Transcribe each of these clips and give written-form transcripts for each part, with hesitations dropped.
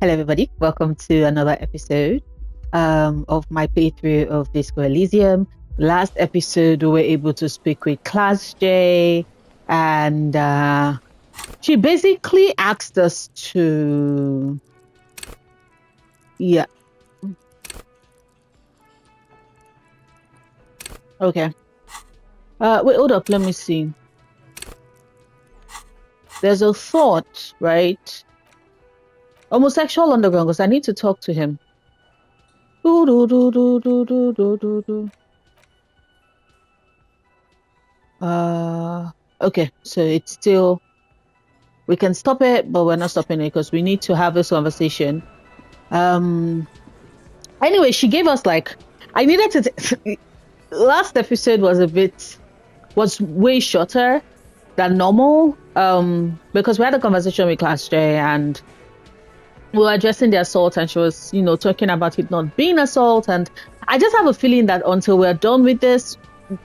Hello, everybody. Welcome to another episode of my playthrough of Disco Elysium. Last episode, we were able to speak with Class J, and she basically asked us to, yeah. Okay. Wait, hold up. Let me see. There's a thought, right? Homosexual underground, because I need to talk to him. Okay, so it's still, we can stop it, but we're not stopping it because we need to have this conversation. Anyway, she gave us I needed to, last episode was way shorter than normal, because we had a conversation with Class J and we were addressing the assault, and she was, talking about it not being assault. And I just have a feeling that until we're done with this,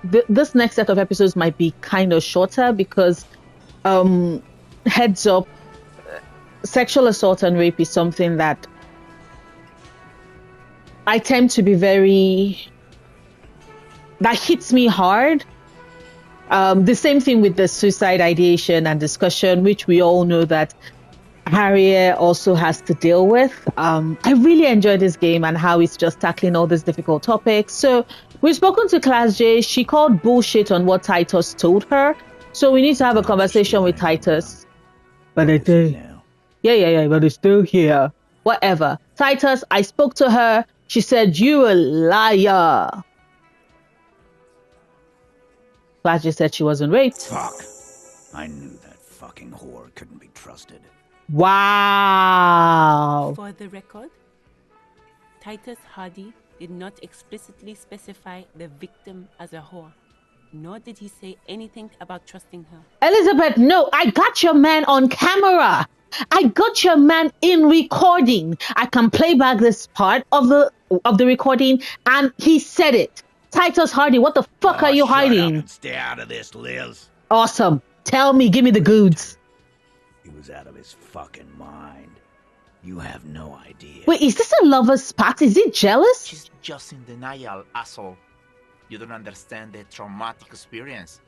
this next set of episodes might be kind of shorter because, heads up, sexual assault and rape is something that I tend to be that hits me hard. The same thing with the suicide ideation and discussion, which we all know that Harriet also has to deal with. I really enjoy this game and how it's just tackling all these difficult topics. So we've spoken to Class J. She called bullshit on what Titus told her. So we need to have a conversation with Titus. But it's yeah, but it's still here. Whatever. Titus, I spoke to her. She said, "You a liar." Class J said she wasn't raped. Fuck. I knew that fucking whore couldn't be trusted. Wow. For the record, Titus Hardy did not explicitly specify the victim as a whore, nor did he say anything about trusting her. Elizabeth, no, I got your man on camera. I got your man in recording. I can play back this part of the recording, and he said it. Titus Hardy, what the fuck are you hiding? Shut up and stay out of this, Liz. Awesome. Tell me, give me the goods. He was out of his fucking mind. You have no idea. Wait, is this a lover's spat? Is he jealous? She's just in denial, asshole. You don't understand the traumatic experience.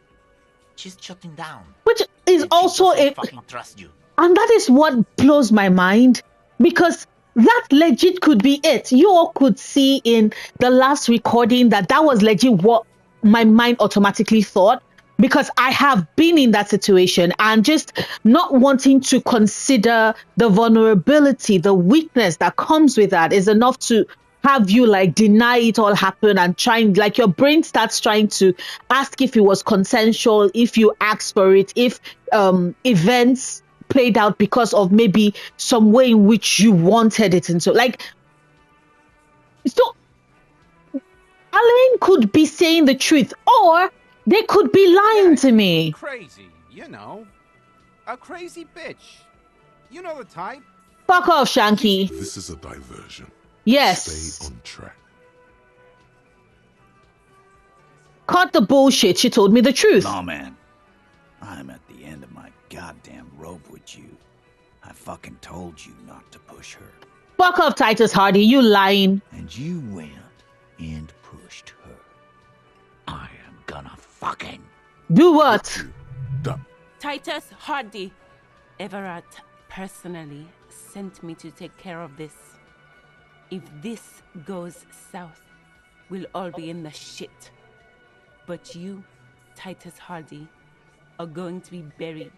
She's shutting down. Which is And also she doesn't fucking trust you. And that is what blows my mind, because that legit could be it. You all could see in the last recording that was legit what my mind automatically thought, because I have been in that situation, and just not wanting to consider the vulnerability, the weakness that comes with that is enough to have you deny it all happened, and trying, your brain starts trying to ask if it was consensual, if you asked for it, if events played out because of maybe some way in which you wanted it. And so Alan could be saying the truth, or they could be lying to me. Crazy, a crazy bitch. You know the type. Fuck off, Shanky. This is a diversion. Yes. Stay on track. Cut the bullshit. She told me the truth. No, man. I'm at the end of my goddamn rope with you. I fucking told you not to push her. Fuck off, Titus Hardy. You lying. And you went and pushed her. I am gonna fucking do what? Done. Titus Hardy. Everett personally sent me to take care of this. If this goes south, we'll all be in the shit. But you, Titus Hardy, are going to be buried.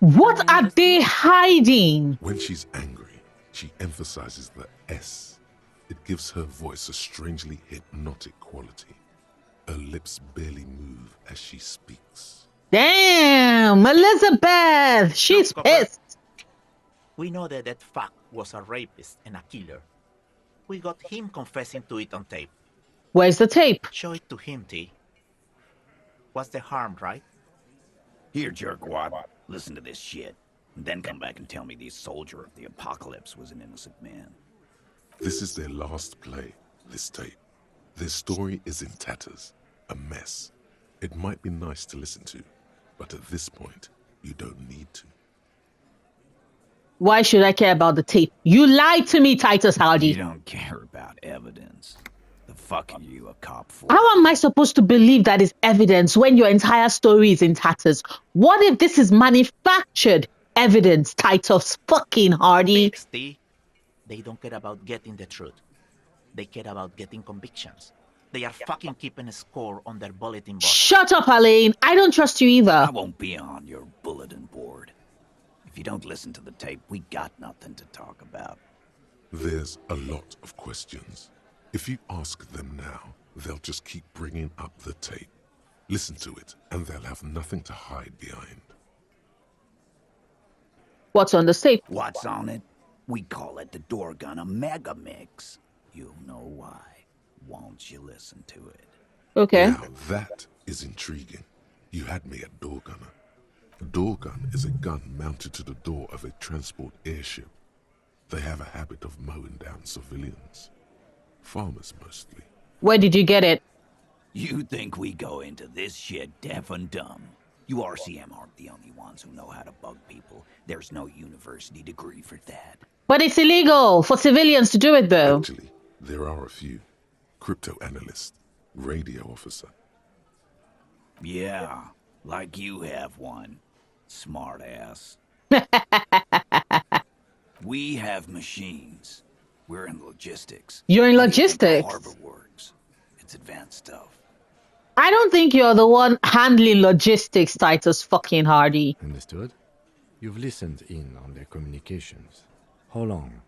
What are they hiding? When she's angry, she emphasizes the S. It gives her voice a strangely hypnotic quality. Her lips barely move as she speaks. Damn, Elizabeth! She's pissed. We know that fuck was a rapist and a killer. We got him confessing to it on tape. Where's the tape? Show it to him, T. What's the harm, right? Here, jerkwad. Listen to this shit. And then come back and tell me the soldier of the apocalypse was an innocent man. This is their last play, this tape. Their story is in tatters, a mess. It might be nice to listen to, but at this point, you don't need to. Why should I care about the tape? You lied to me, Titus You Hardy. don't care about evidence. The fuck are you a cop for? How am I supposed to believe that is evidence when your entire story is in tatters? What if this is manufactured evidence, Titus fucking Hardy? Pixty, they don't care about getting the truth. They care about getting convictions. They are fucking keeping a score on their bulletin board. Shut up, Elaine. I don't trust you either. I won't be on your bulletin board. If you don't listen to the tape, we got nothing to talk about. There's a lot of questions. If you ask them now, they'll just keep bringing up the tape. Listen to it, and they'll have nothing to hide behind. What's on the tape? What's on it? We call it the door gun a mega mix. You'll know why. Won't you listen to it? Okay. Now that is intriguing. You had me at door gunner. A door gun is a gun mounted to the door of a transport airship. They have a habit of mowing down civilians. Farmers mostly. Where did you get it? You think we go into this shit deaf and dumb? You RCM aren't the only ones who know how to bug people. There's no university degree for that. But it's illegal for civilians to do it, though. Actually, there are a few. Crypto analyst, radio officer. Yeah, like you have one. Smart ass. We have machines. We're in logistics. You're in How do you think logistics? Harvard works. It's advanced stuff. I don't think you're the one handling logistics, Titus fucking Hardy. Understood? You've listened in on their communications. How long?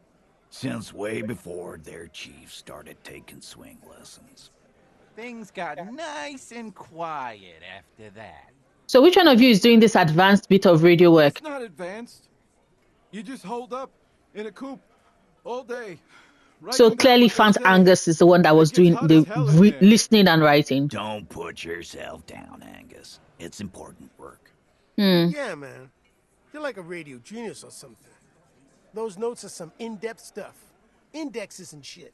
Since way before their chief started taking swing lessons. Things got nice and quiet after that. So which one of you is doing this advanced bit of radio work? It's not advanced. You just hold up in a coop all day. So clearly Fant Angus is the one that was doing the listening and writing. Don't put yourself down, Angus. It's important work. Yeah, man. You're like a radio genius or something. Those notes are some in-depth stuff. Indexes and shit.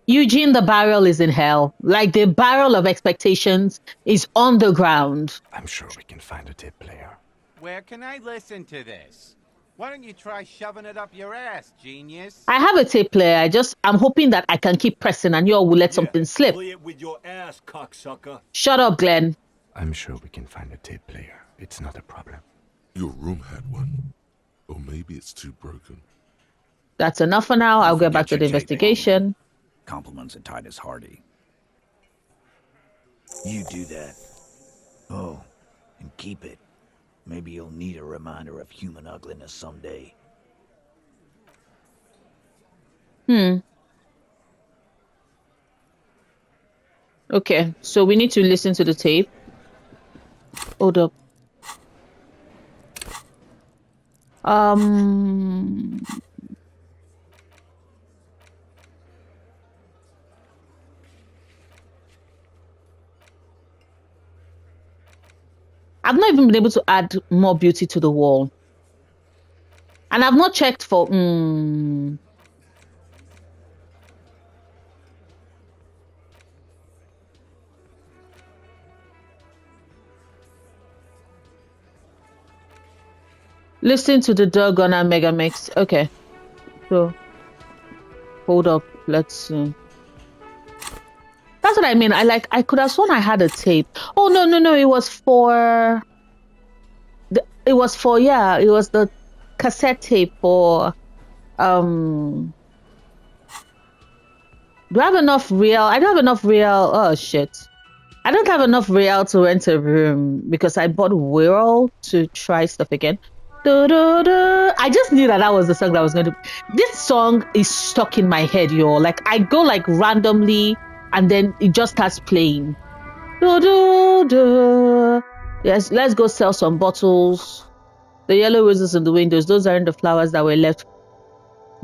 Eugene the barrel is in hell. Like the barrel of expectations is on the ground. I'm sure we can find a tape player. Where can I listen to this? Why don't you try shoving it up your ass, genius? I have a tape player. I'm hoping that I can keep pressing and you all will let something slip. Play it with your ass, cocksucker. Shut up, Glenn. I'm sure we can find a tape player. It's not a problem. Your room had one. Or maybe it's too broken. That's enough for now. I'll get back to the investigation. Compliments of Titus Hardy. You do that. Oh, and keep it. Maybe you'll need a reminder of human ugliness someday. Okay, so we need to listen to the tape. Hold up. I've not even been able to add more beauty to the wall. And I've not checked for... Listen to the Doggona Mega Mix. Okay. So, hold up. Let's see. That's what I mean. I could have sworn I had a tape. Oh, no. It was for... It was the cassette tape for... Do I have enough real? I don't have enough real. Oh, shit. I don't have enough real to rent a room because I bought Whirl to try stuff again. I just knew that was the song that was going to... This song is stuck in my head, yo. Like, I go like randomly and then it just starts playing. Yes, let's go sell some bottles. The yellow roses in the windows, those aren't the flowers that were left.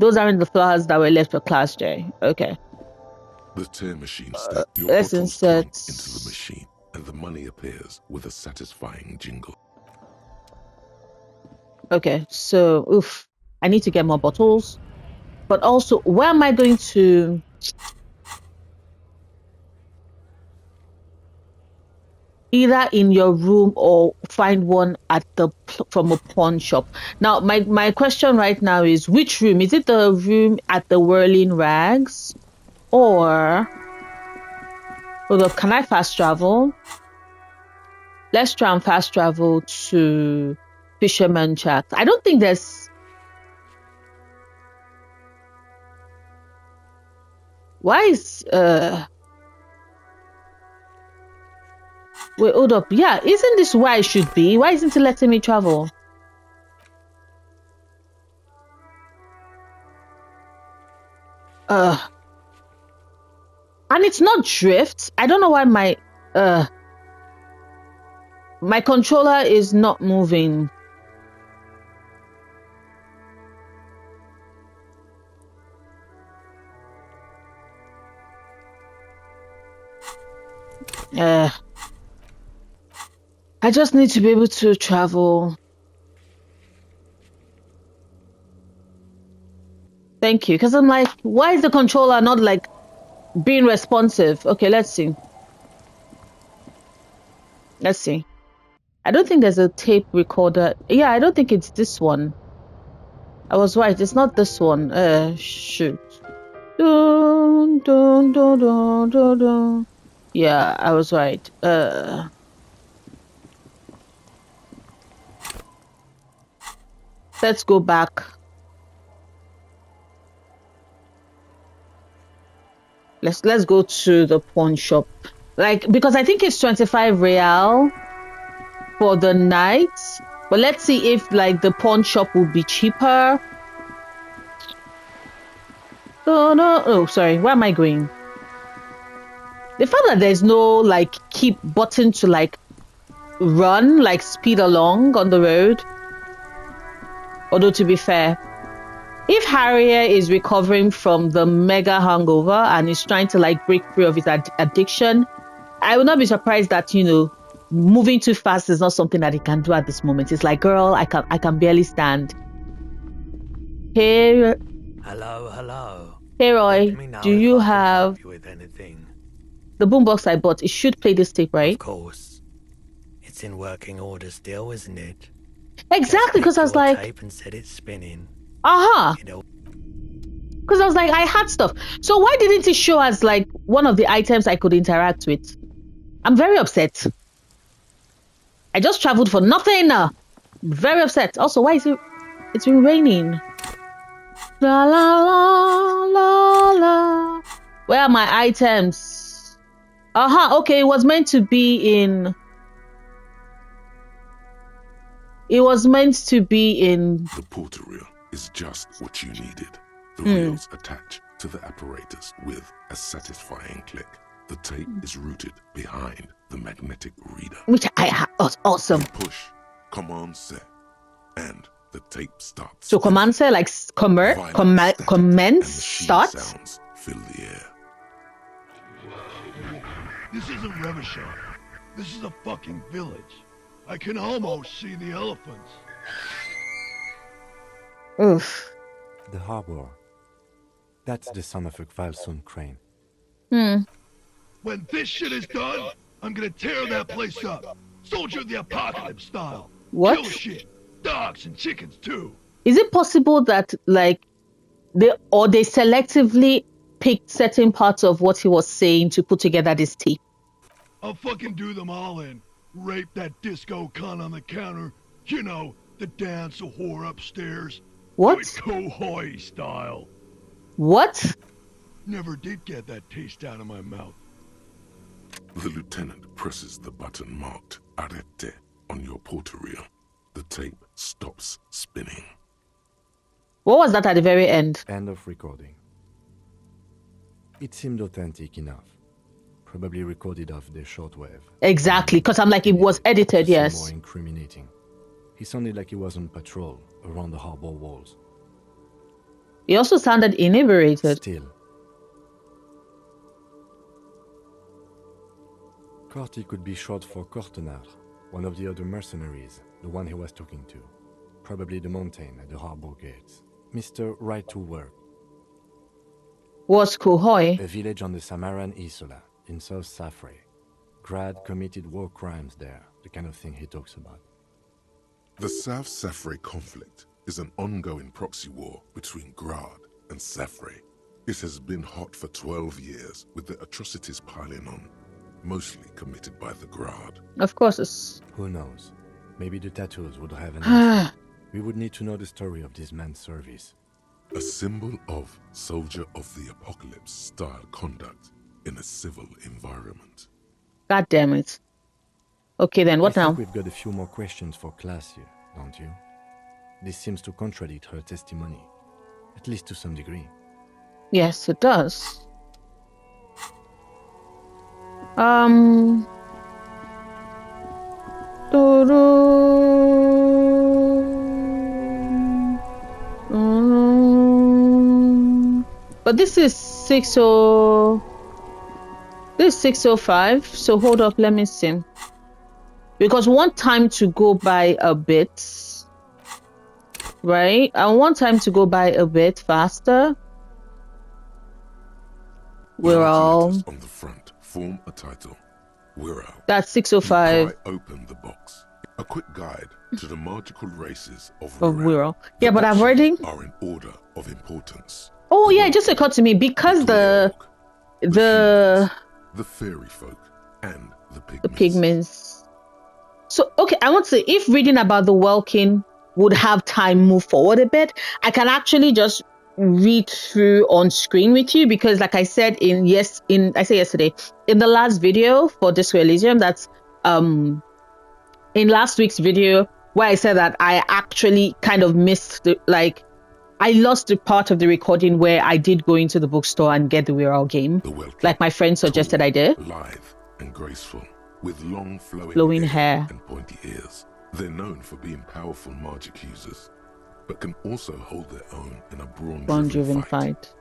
Those aren't the flowers that were left for Class J. Okay. The tear machine step your let's bottles insert... plunk into the machine, and the money appears with a satisfying jingle. Okay, so I need to get more bottles. But also, where am I going to... either in your room or find one at from a pawn shop. Now, my question right now is, which room? Is it the room at the Whirling Rags, or hold up? Can I fast travel? Let's try and fast travel to Fisherman Shack. I don't think there's. Why is wait, hold up. Yeah, isn't this where I should be? Why isn't it letting me travel? And it's not drift. I don't know why my controller is not moving. I just need to be able to travel. Thank you. Because I'm like, why is the controller not like being responsive? Okay, let's see. Let's see. I don't think there's a tape recorder. Yeah, I don't think it's this one. I was right. It's not this one. Shoot. Dun, dun, dun, dun, dun, dun. Yeah, I was right. Let's go back. Let's go to the pawn shop. Like, because I think it's 25 real for the night. But let's see if like the pawn shop will be cheaper. Oh no, oh sorry, where am I going? The fact that there's no like keep button to like run, like speed along on the road. Although to be fair, if Harrier is recovering from the mega hangover and is trying to like break free of his addiction, I would not be surprised that, you know, moving too fast is not something that he can do at this moment. It's like, girl, I can barely stand. Hey, hello. Hey Roy, do you have you with anything? The boombox I bought? It should play this tape, right? Of course. It's in working order still, isn't it? Exactly, because I was like, tape and set it spinning. Because I was like, I had stuff. So why didn't it show as like one of the items I could interact with? I'm very upset. I just traveled for nothing. Very upset. Also, why is it? It's been raining. La la la la la. Where are my items? Okay, it was meant to be in. It was meant to be in. The porter reel is just what you needed. The reels attach to the apparatus with a satisfying click. The tape is rooted behind the magnetic reader. Which I have. Awesome. You push, command set, and the tape starts. So command set, like commence, start. Sounds fill the air. This isn't Revachon. This is a fucking village. I can almost see the elephants. Oof. The harbor. That's the son of a Kvalsund crane. When this shit is done, I'm gonna tear that place up. Soldier of the apocalypse style. What? Kill shit. Dogs and chickens too. Is it possible that like they selectively picked certain parts of what he was saying to put together this tape? I'll fucking do them all in. Rape that disco cunt on the counter. You know, the dance whore upstairs. What? Kohoi style. What? Never did get that taste out of my mouth. The lieutenant presses the button marked Arrete on your porter reel. The tape stops spinning. What was that at the very end? End of recording. It seemed authentic enough. Probably recorded off the shortwave. Exactly, because I'm like, it was edited, yes. More incriminating. He sounded like he was on patrol around the harbor walls. He also sounded inebriated. Still. Corty could be short for Cortenard, one of the other mercenaries, the one he was talking to. Probably the mountain at the harbor gates. Mr. Right to Work. Was Kohoi? A village on the Samaran Isola, in South Safre. Grad committed war crimes there, the kind of thing he talks about. The South Safre conflict is an ongoing proxy war between Grad and Safre. It has been hot for 12 years, with the atrocities piling on, mostly committed by the Grad. Of course, it's... Who knows? Maybe the tattoos would have an answer. We would need to know the story of this man's service. A symbol of soldier of the apocalypse style conduct in a civil environment. God damn it. Okay then, what I now? think we've got a few more questions for class here, don't you? This seems to contradict her testimony, at least to some degree. Yes, it does. But this is 605, so hold up, let me see. Because we want time to go by a bit, right? I want time to go by a bit faster. We're all on the front form a title. We're out. That's 605. You pry open the box. A quick guide to the magical races of Wirral. Yeah, but I've already are in order of importance. Oh yeah, it just occurred to me because the fairy folk and the pigments. So okay, I want to say if reading about the Welkin would have time move forward a bit, I can actually just read through on screen with you because like I said yesterday in the last video for Disco Elysium, that's in last week's video where I said that I actually kind of missed I lost the part of the recording where I did go into the bookstore and get the Wirral game. Like my friend suggested I did. Lithe and graceful, with long flowing hair and pointy ears. They're known for being powerful magic users, but can also hold their own in a brawn-driven fight.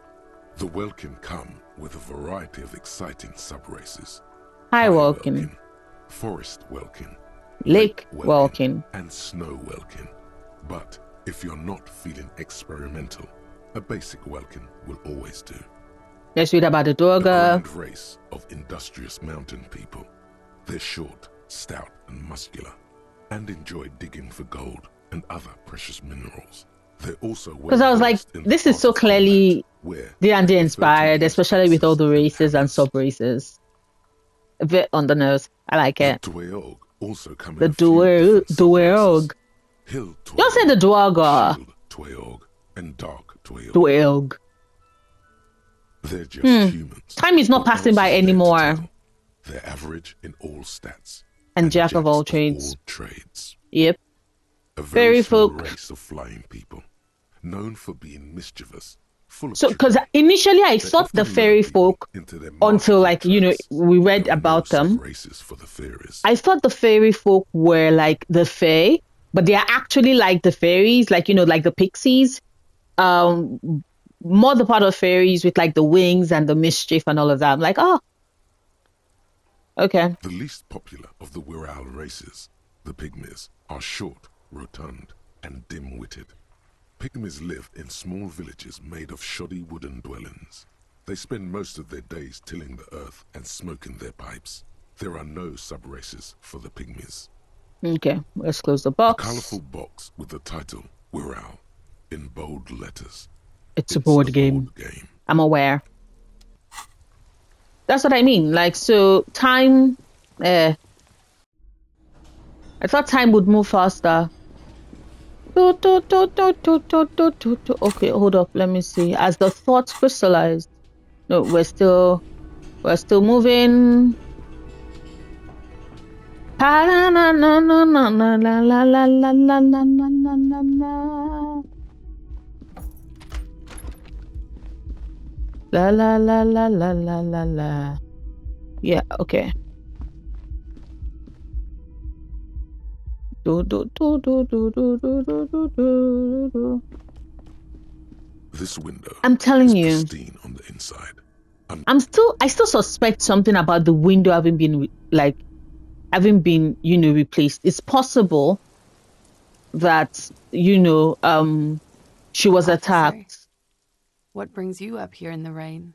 The Welkin come with a variety of exciting sub-races. High Welkin, Forest Welkin, Lake Welkin, and Snow Welkin. But if you're not feeling experimental, a basic Welkin will always do. Let's read about the Dorga. The grand race of industrious mountain people. They're short, stout, and muscular, and enjoy digging for gold and other precious minerals. They're also because I was like, this is so clearly D&D inspired, especially with all the races and sub races. A bit on the nose. I like it. Dweorg also come the Dweorg. Don't say the Dwarga. Dweorg and Dark Dweorg. Dweorg. They're just humans. Time is not passing by anymore. They're average in all stats. And jack of all trades. Yep. A very folk race of flying people, known for being mischievous. So, because initially I thought the fairy folk, until we read about them, I thought the fairy folk were like the fae, but they are actually like the fairies, like the pixies, more the part of fairies with like the wings and the mischief and all of that. I'm like, oh, okay. The least popular of the Wirral races, the pygmies, are short, rotund, and dim-witted. Pygmies live in small villages made of shoddy wooden dwellings. They spend most of their days tilling the earth and smoking their pipes. There are no sub-races for the pygmies. Okay, let's close the box. A colourful box with the title Wirral in bold letters. It's a board game. I'm aware. That's what I mean. Like, so time... I thought time would move faster. Okay, hold up. Let me see. As the thoughts crystallized. No, we're still moving. La la la la la la la la la la la la la la. La la la la la la la la. Yeah, okay. This window. I'm telling you. Pristine on the inside. I still suspect something about the window having been replaced. It's possible that she was attacked. What brings you up here in the rain?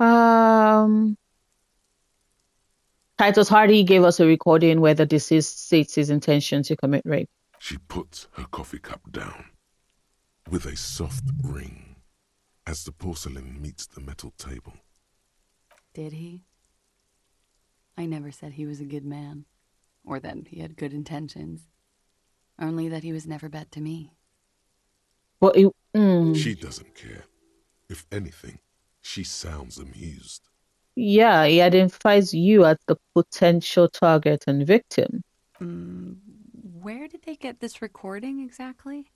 Um, Titus Hardy gave us a recording where the deceased states his intention to commit rape. She puts her coffee cup down with a soft ring as the porcelain meets the metal table. Did he? I never said he was a good man, or that he had good intentions. Only that he was never bad to me. But She doesn't care. If anything, she sounds amused. yeah, he identifies you as the potential target and victim. Where did they get this recording exactly?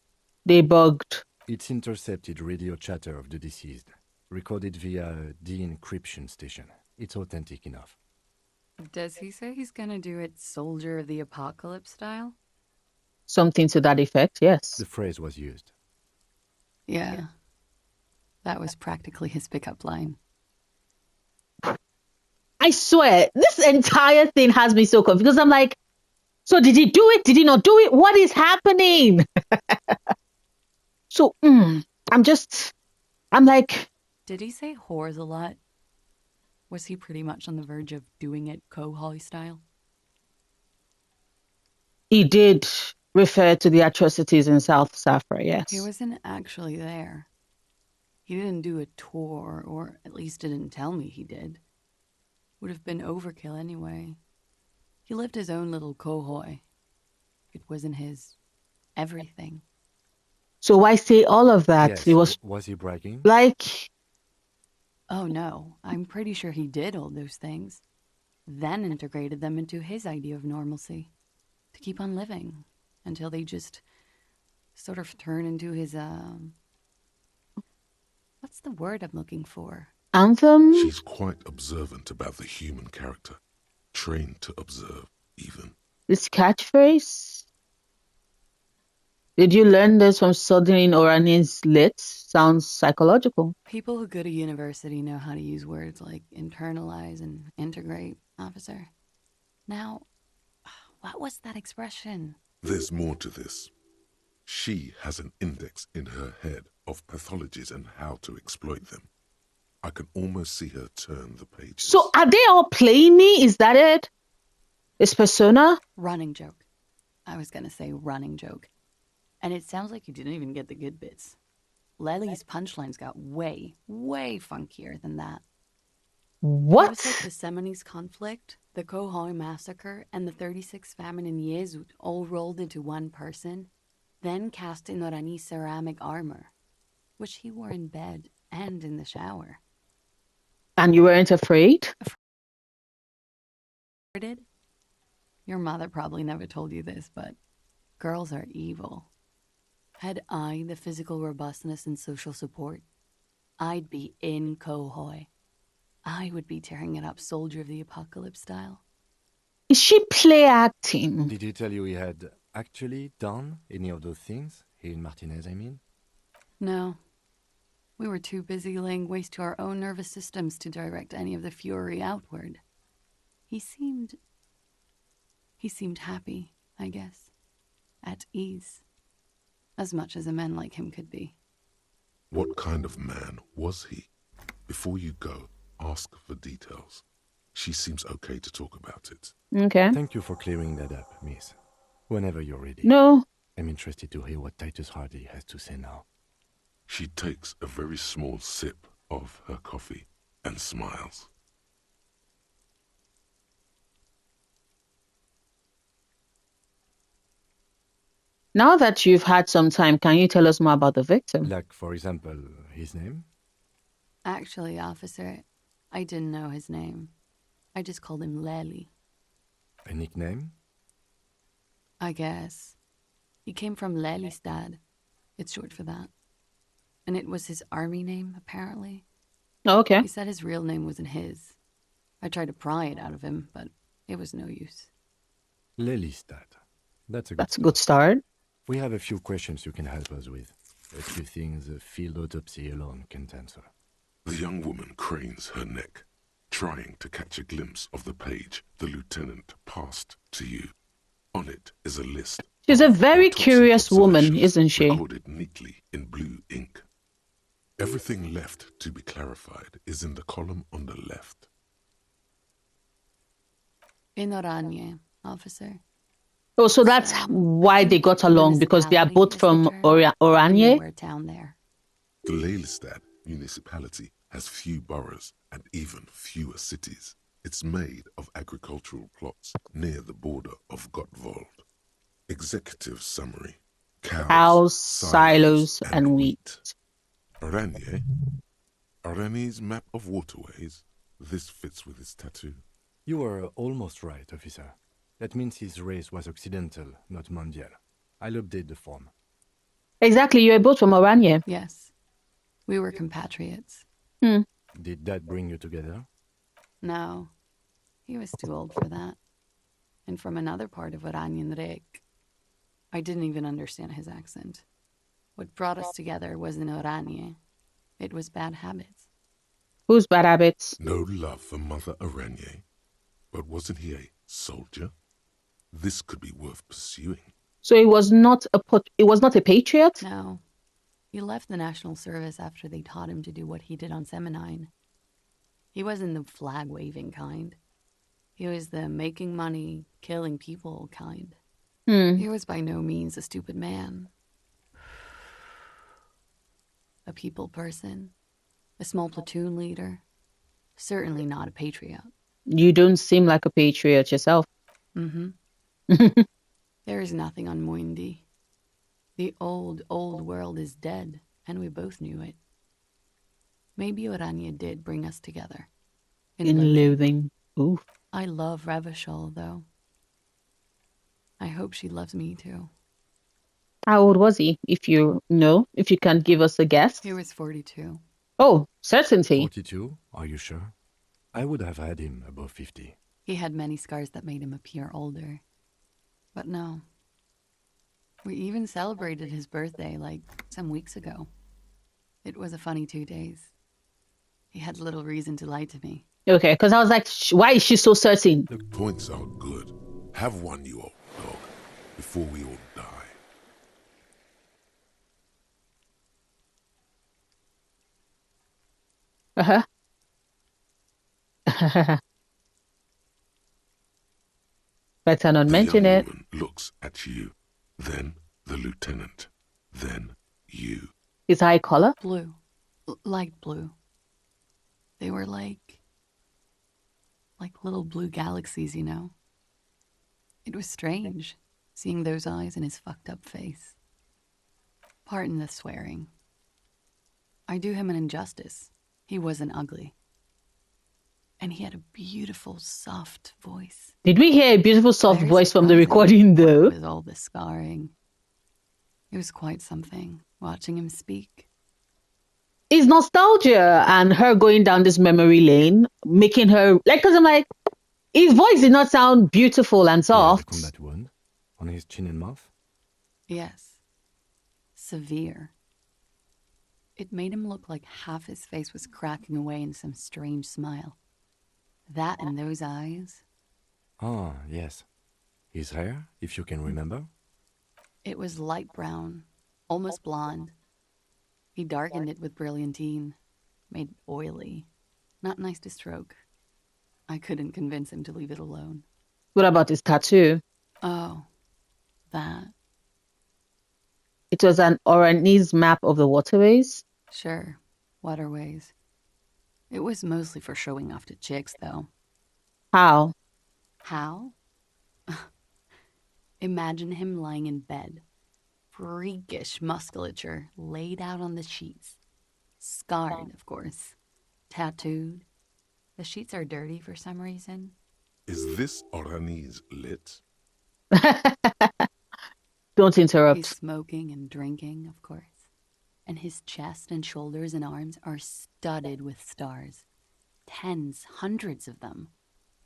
They bugged. It's intercepted radio chatter of the deceased, recorded via a de-encryption station. It's authentic enough. Does he say he's gonna do it Soldier of the Apocalypse style? Something to that effect, yes. The phrase was used. Yeah. That was practically his pickup line. I swear, this entire thing has me so confused because I'm like, so did he do it? Did he not do it? What is happening? So, I'm like... Did he say whores a lot? Was he pretty much on the verge of doing it Kohoi style? He did refer to the atrocities in South Safra, yes. He wasn't actually there. He didn't do a tour, or at least didn't tell me he did. Would have been overkill anyway. He lived his own little Kohoi. It wasn't his everything. So why say all of that? Yes. Was he bragging? Like... Oh no, I'm pretty sure he did all those things. Then integrated them into his idea of normalcy. To keep on living. Until they just sort of turn into his, what's the word I'm looking for? Anthem? She's quite observant about the human character. Trained to observe, even. This catchphrase? Did you learn this from studying Orani's lit? Sounds psychological. People who go to university know how to use words like internalize and integrate, officer. Now, what was that expression? There's more to this. She has an index in her head of pathologies and how to exploit them. I can almost see her turn the pages. So are they all playing me? Is that it? This persona? Running joke. I was gonna say running joke. And it sounds like you didn't even get the good bits. Lely's punchlines got way, way funkier than that. What? It was like the Seminoles conflict, the Kohoi massacre, and the 36 famine in Yezut all rolled into one person, then cast in Orani's ceramic armor, which he wore in bed and in the shower. And you weren't afraid? Did? Your mother probably never told you this, but girls are evil. Had I the physical robustness and social support, I'd be in Kohoi. I would be tearing it up Soldier of the Apocalypse style. Is she play acting? Did he tell you he had actually done any of those things? He and Martinez, I mean? No. We were too busy laying waste to our own nervous systems to direct any of the fury outward. He seemed happy, I guess. At ease. As much as a man like him could be. What kind of man was he? Before you go, ask for details. She seems okay to talk about it. Okay. Thank you for clearing that up, miss. Whenever you're ready. No. I'm interested to hear what Titus Hardy has to say now. She takes a very small sip of her coffee and smiles. Now that you've had some time, can you tell us more about the victim? Like, for example, his name? Actually, officer, I didn't know his name. I just called him Lely. A nickname? I guess. He came from Lelystad. It's short for that. And it was his army name, apparently. Oh, okay. He said his real name wasn't his. I tried to pry it out of him, but it was no use. Lelystad. That's a good start. We have a few questions you can help us with. A few things a field autopsy alone can't answer. The young woman cranes her neck, trying to catch a glimpse of the page the lieutenant passed to you. On it is a list. She's a very curious woman, isn't she? Recorded neatly in blue ink. Everything left to be clarified is in the column on the left. In Oranje, officer. Oh, so that's I why they think got the along, because they are municipality both is the from term. The Oranje? newer town there. The Lelystad municipality has few boroughs and even fewer cities. It's made of agricultural plots near the border of Gottwald. Executive summary. Cows, silos, and wheat. Oranje? Oranje's map of waterways? This fits with his tattoo. You were almost right, officer. That means his race was Occidental, not Mondial. I'll update the form. Exactly, you're both from Oranje. Yes. We were compatriots. Did that bring you together? No. He was too old for that. And from another part of Oranjenrijk. I didn't even understand his accent. What brought us together wasn't Oranje. It was bad habits. Whose bad habits? No love for Mother Oranje. But wasn't he a soldier? This could be worth pursuing. So it was not a patriot? No. He left the national service after they taught him to do what he did on Seminine. He wasn't the flag-waving kind. He was the making money, killing people kind. He was by no means a stupid man. A people person. A small platoon leader. Certainly not a patriot. You don't seem like a patriot yourself. There is nothing on Muindi. The old world is dead, and we both knew it. Maybe Oranje did bring us together. In loathing. Oof. I love Revachol, though. I hope she loves me, too. How old was he, if you know? If you can give us a guess? He was 42. Oh, certainty. 42? Are you sure? I would have had him above 50. He had many scars that made him appear older. But no. We even celebrated his birthday, like, some weeks ago. It was a funny 2 days. He had little reason to lie to me. Okay, because I was like, why is she so certain? The points are good. Have one, you old dog, before we all die. Better not mention the young it. woman looks at you, then the lieutenant, then you. His eye color? Blue. Light blue. They were like little blue galaxies, you know? It was strange, seeing those eyes in his fucked up face. Pardon the swearing. I do him an injustice. He wasn't ugly. And he had a beautiful, soft voice. Did we hear a beautiful, soft Very voice from the surprising, recording, though? what with all the scarring. It was quite something, watching him speak. It's nostalgia and her going down this memory lane, making her, like, because I'm like, his voice did not sound beautiful and He had a soft. combat wound on his chin and mouth? Yes. Severe. It made him look like half his face was cracking away in some strange smile. That and those eyes. Ah, yes. His hair, if you can remember? It was light brown, almost blonde. He darkened it with brilliantine, made it oily. Not nice to stroke. I couldn't convince him to leave it alone. What about his tattoo? Oh, that. It was an Oranese map of the waterways. Sure, waterways. It was mostly for showing off to chicks, though. How? How? Imagine him lying in bed. Freakish musculature laid out on the sheets. Scarred, of course. Tattooed. The sheets are dirty for some reason. Is this Oranese lit? Don't interrupt. He's smoking and drinking, of course. And his chest and shoulders and arms are studded with stars. Tens, hundreds of them.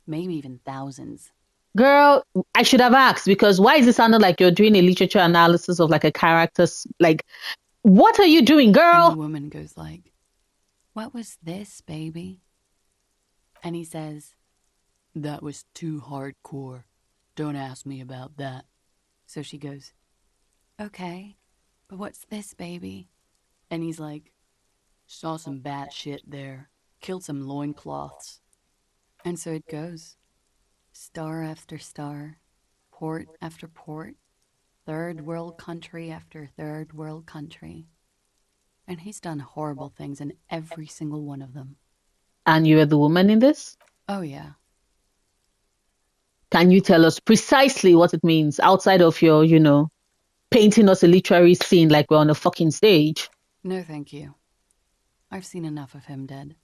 Maybe even thousands. Girl, I should have asked, because why is it sounding like you're doing a literature analysis of like a character's, like, what are you doing, girl? And the woman goes like, "What was this, baby?" And he says, "That was too hardcore. Don't ask me about that." So she goes, "Okay, but what's this, baby?" And he's like, Saw some bad shit there. Killed some loincloths. And so it goes. Star after star. Port after port. Third world country after third world country. And he's done horrible things in every single one of them. And you were the woman in this? Oh, yeah. Can you tell us precisely what it means outside of your, painting us a literary scene like we're on a fucking stage? No, thank you. I've seen enough of him dead.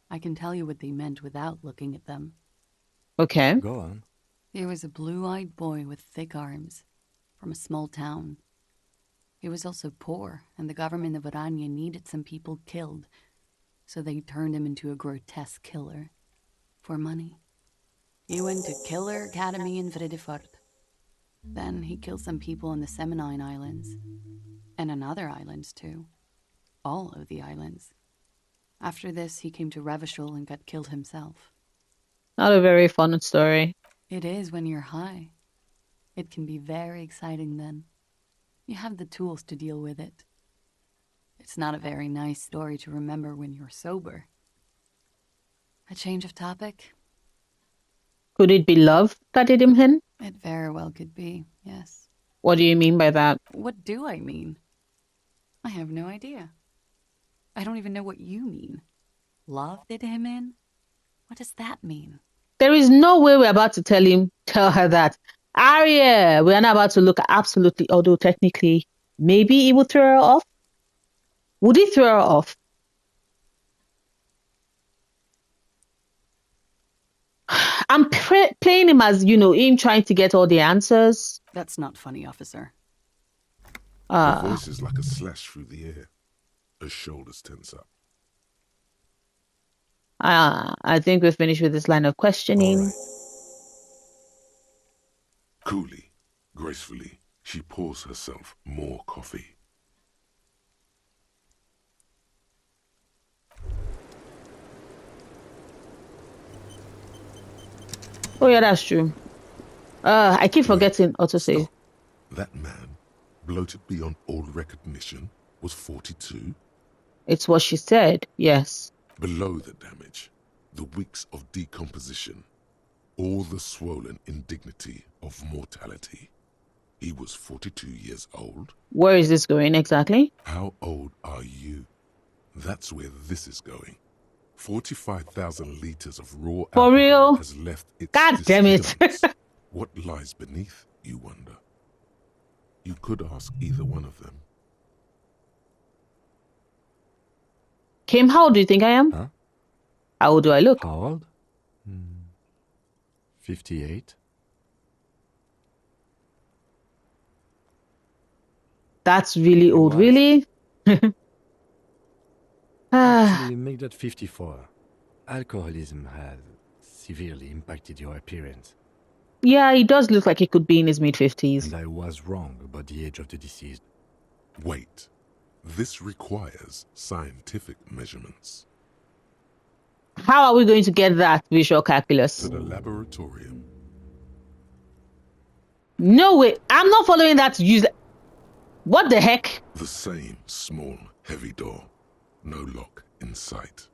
I can tell you what they meant without looking at them. Okay. Go on. He was a blue-eyed boy with thick arms, from a small town. He was also poor, and the government of Oranje needed some people killed, so they turned him into a grotesque killer. For money. He went to Killer Academy in Vredefort. Then he killed some people in the Seminine Islands. And on other islands, too. All of the islands. After this, he came to Revachol and got killed himself. Not a very fun story. It is when you're high. It can be very exciting then. You have the tools to deal with it. It's not a very nice story to remember when you're sober. A change of topic? Could it be love that did him in? It very well could be, yes. What do you mean by that? What do I mean? I have no idea. I don't even know what you mean. Love did him in? What does that mean? There is no way we're about to tell her that. Arya, we're not about to look absolutely, although technically, maybe he would throw her off. Would he throw her off? I'm playing him as, him trying to get all the answers. That's not funny, officer. Her voice is like a slash through the air. Her shoulders tense up. I think we're finished with this line of questioning. Right. Coolly, gracefully, she pours herself more coffee. Oh yeah, that's true. I keep forgetting autosave. Stop. That man, bloated beyond all recognition, was 42? It's what she said, yes. Below the damage, the weeks of decomposition, all the swollen indignity of mortality. He was 42 years old. Where is this going exactly? How old are you? That's where this is going. 45,000 liters of raw For alcohol real? has left its God damn it. What lies beneath, you wonder? You could ask either one of them. Kim, how old do you think I am? Huh? How old do I look? How old? 58. That's really old, What? really? Actually, make that 54. Alcoholism has severely impacted your appearance. Yeah, he does look like he could be in his mid-50s. And I was wrong about the age of the deceased. Wait. This requires scientific measurements. How are we going to get that visual calculus? To the laboratorium. No way. I'm not following that use. What the heck? The same small, heavy door. No lock in sight.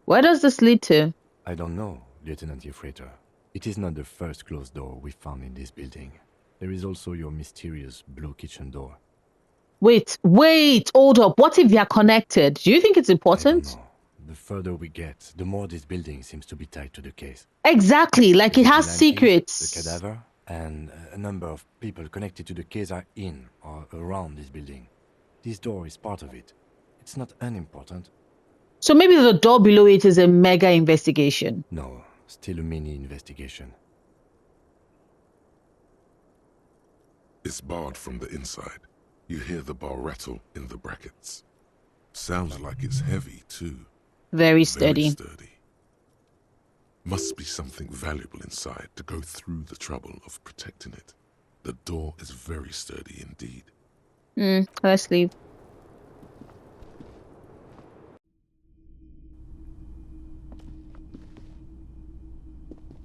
Where does this lead to? I don't know, Lieutenant Yefreiter. It is not the first closed door we found in this building. There is also your mysterious blue kitchen door. Wait, hold up. What if they are connected? Do you think it's important? I don't know. The further we get, the more this building seems to be tied to the case. Exactly, like The it has vigilantes, secrets. The cadaver, and a number of people connected to the case are in or around this building. This door is part of it. It's not unimportant. So maybe the door below it is a mega investigation. No, still a mini investigation. It's barred from the inside. You hear the bar rattle in the brackets. Sounds like it's heavy, too. Very sturdy. Very sturdy. Must be something valuable inside to go through the trouble of protecting it. The door is very sturdy indeed. Let's leave.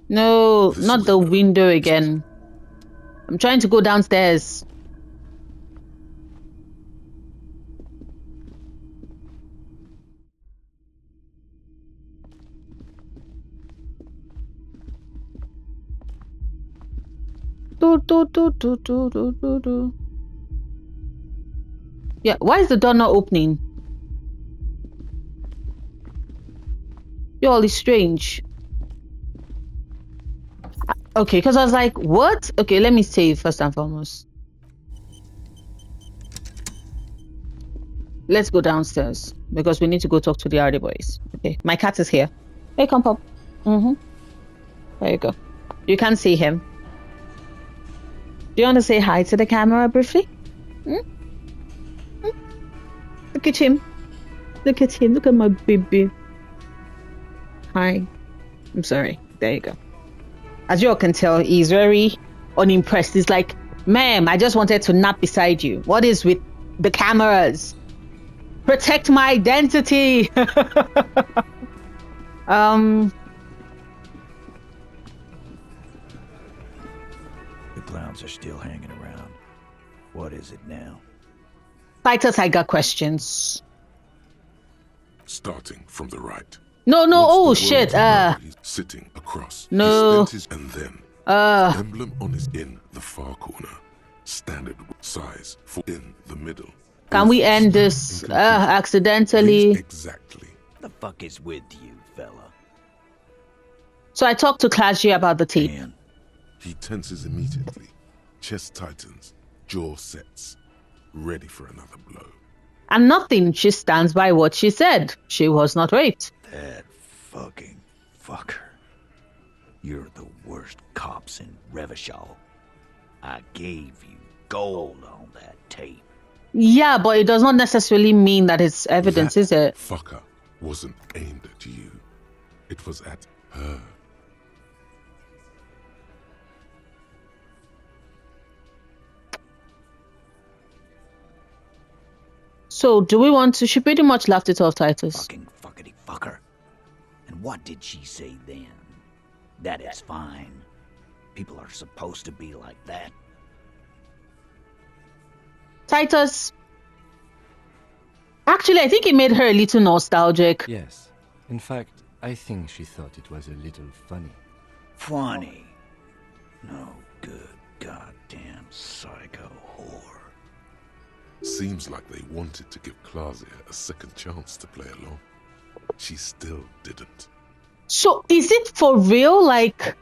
No, This not the window window again. I'm trying to go downstairs. Yeah, why is the door not opening? Y'all is strange. Okay, because I was like, what? Okay, let me save first and foremost. Let's go downstairs because we need to go talk to the Hardy boys. Okay, my cat is here. Hey, come pop. There you go. You can see him. Do you want to say hi to the camera briefly? Look at him. Look at him. Look at my baby. Hi. I'm sorry. There you go. As you all can tell, he's very unimpressed. He's like, ma'am, I just wanted to nap beside you. What is with the cameras? Protect my identity. The clowns are still hanging around. What is it now? Titus, I got questions. Starting from the right. No, oh shit. He's sitting across. No. And then the emblem on his in the far corner. Standard size for in the middle. Can we end this accidentally? Exactly. The fuck is with you, fella? So I talked to Clergy about the tape. Man. He tenses immediately. Chest tightens. Jaw sets. Ready for another blow. And nothing. She stands by what she said. She was not raped. That fucking fucker. You're the worst cops in Revachol. I gave you gold on that tape. Yeah, but it does not necessarily mean that it's evidence, is it? Fucker wasn't aimed at you. It was at her. So, do we want to... She pretty much laughed it off, Titus. Fucking fuckity fucker. And what did she say then? That it's fine. People are supposed to be like that. Titus. Actually, I think it made her a little nostalgic. Yes. In fact, I think she thought it was a little funny. Funny? No good goddamn psycho whore. Seems like they wanted to give Claudia a second chance to play along. She still didn't. So, is it for real? Like,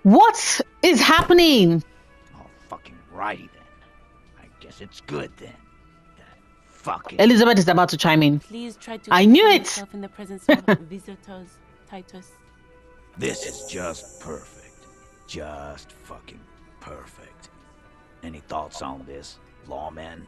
what is happening? Oh, fucking righty then. I guess it's good then. That fucking... Elizabeth is about to chime in. Please try to I knew it. yourself in the presence of visitors, Titus. This is just perfect. Just fucking perfect. Any thoughts on this, lawman?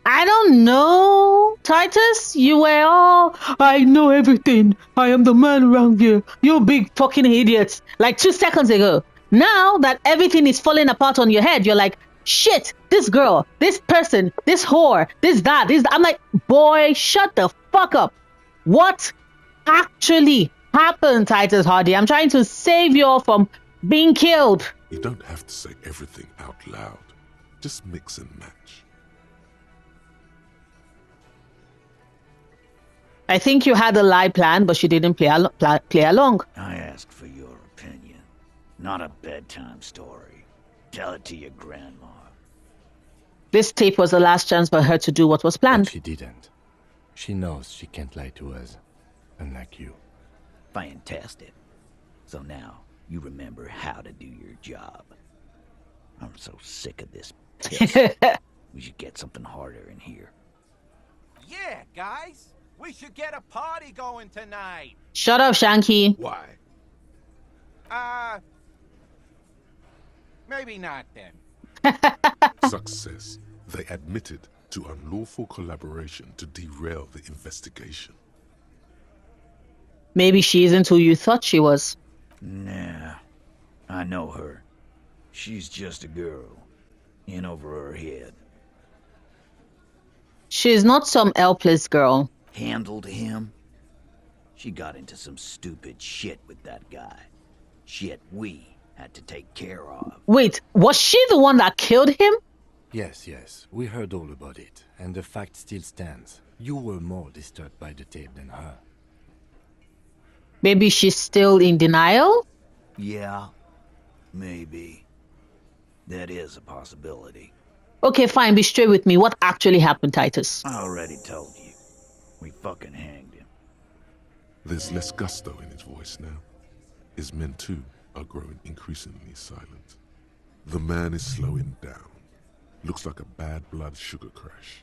I don't know. Titus, you were all... I know everything. I am the man around here. You big fucking idiots. Like 2 seconds ago. Now that everything is falling apart on your head, you're like, shit, this girl, this person, this whore, this that, this... I'm like, boy, shut the fuck up. What actually happened, Titus Hardy? I'm trying to save you all from being killed. You don't have to say everything out loud. Just mix and match. I think you had a lie plan, but she didn't play along. I asked for your opinion, not a bedtime story. Tell it to your grandma. This tape was the last chance for her to do what was planned. But she didn't. She knows she can't lie to us, unlike you. Fantastic. So now, you remember how to do your job. I'm so sick of this piss. We should get something harder in here. Yeah, guys. We should get a party going tonight. Shut up, Shanky. Why? Maybe not then. Success. They admitted to unlawful collaboration to derail the investigation. Maybe she isn't who you thought she was. Nah, I know her. She's just a girl. In over her head. She's not some helpless girl. Handled him? She got into some stupid shit with that guy. Shit we had to take care of. Wait, was she the one that killed him? Yes. We heard all about it, and the fact still stands. You were more disturbed by the tape than her. Maybe she's still in denial? Yeah, maybe. That is a possibility. Okay, fine. Be straight with me. What actually happened, Titus? I already told you. We fucking hanged him. There's less gusto in his voice now. His men, too, are growing increasingly silent. The man is slowing down. Looks like a bad blood sugar crash.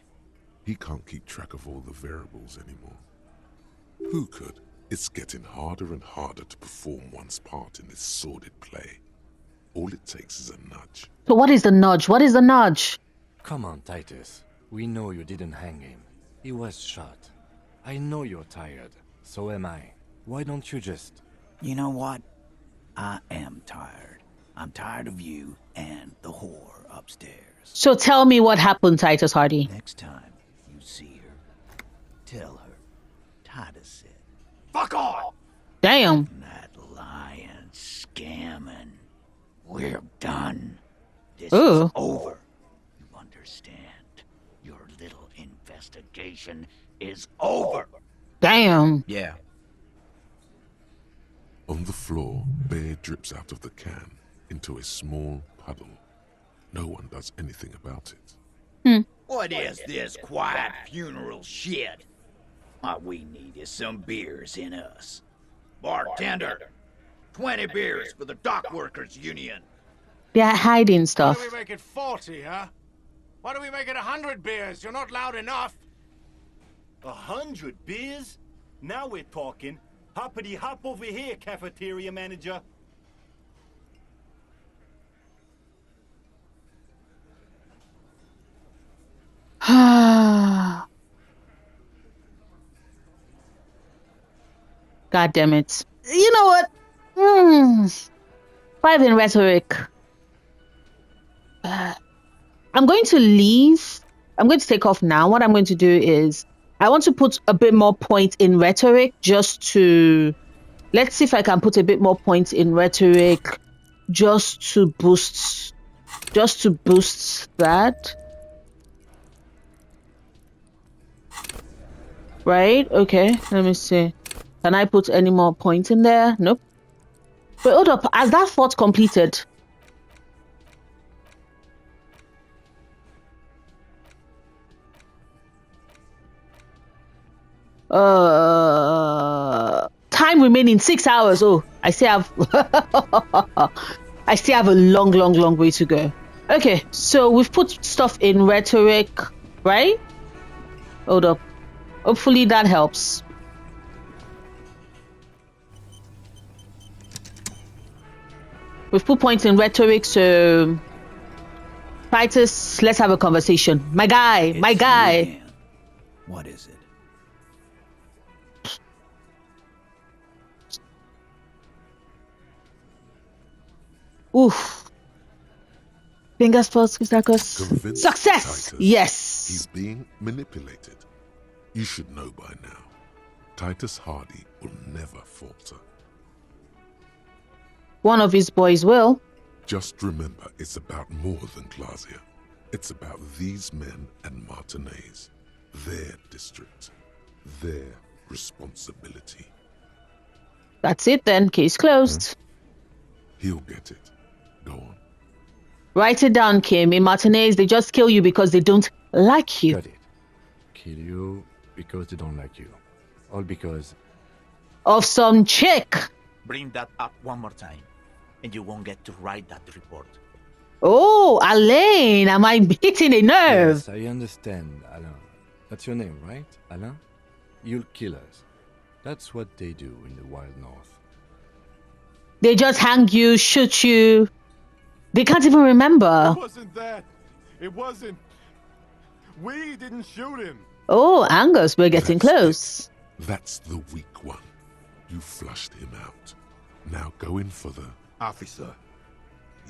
He can't keep track of all the variables anymore. Who could? It's getting harder and harder to perform one's part in this sordid play. All it takes is a nudge. So what is the nudge? What is the nudge? Come on, Titus. We know you didn't hang him. He was shot. I know you're tired. So am I. Why don't you just... You know what? I am tired. I'm tired of you and the whore upstairs. So tell me what happened, Titus Hardy. Next time you see her, tell her Titus said, Fuck off! Damn. That lying, scamming. We're done. This Ooh. is over. You understand? Your little investigation is over. Damn. Yeah. On the floor, beer drips out of the can into a small puddle. No one does anything about it. What is this quiet funeral shit? What we need is some beers in us. Bartender, 20 beers for the Dock Workers Union. They're hiding Why stuff. don't we make it 40, huh? Why don't we make it 100 beers? You're not loud enough. 100 beers? Now we're talking. Hoppity hop over here, cafeteria manager. God damn it. You know what? 5 in rhetoric. I'm going to leave. I'm going to take off now. What I'm going to do is I want to put a bit more point in rhetoric just to... Let's see if I can put a bit more points in rhetoric just to boost that. Right? Okay, let me see. Can I put any more points in there? Nope. Wait, hold up. Has that fort completed? Time remaining 6 hours. Oh, I still have I still have a long way to go. Okay, so we've put stuff in rhetoric, right? Hold up. Hopefully that helps. We've put points in rhetoric, so Titus, let's have a conversation. My guy. What is it? Oof. Fingers crossed, Convinced, success! Titus, Yes! He's being manipulated. You should know by now. Titus Hardy will never falter. One of his boys will. Just remember, it's about more than Glazia. It's about these men and Martinez. Their district. Their responsibility. That's it then. Case closed. He'll get it. Go on. Write it down, Kim. In Martinez, they just kill you because they don't like you. Got it. Kill you because they don't like you. All because... Of some chick. Bring that up one more time, and you won't get to write that report. Oh, Alain, am I hitting a nerve? Yes, I understand, Alain. That's your name, right, Alain? You'll kill us. That's what they do in the Wild North. They just hang you, shoot you. They can't even remember. It wasn't that. It wasn't. We didn't shoot him. Oh, Angus, we're getting close. That's the weak one. You flushed him out. Now go in for the... Officer,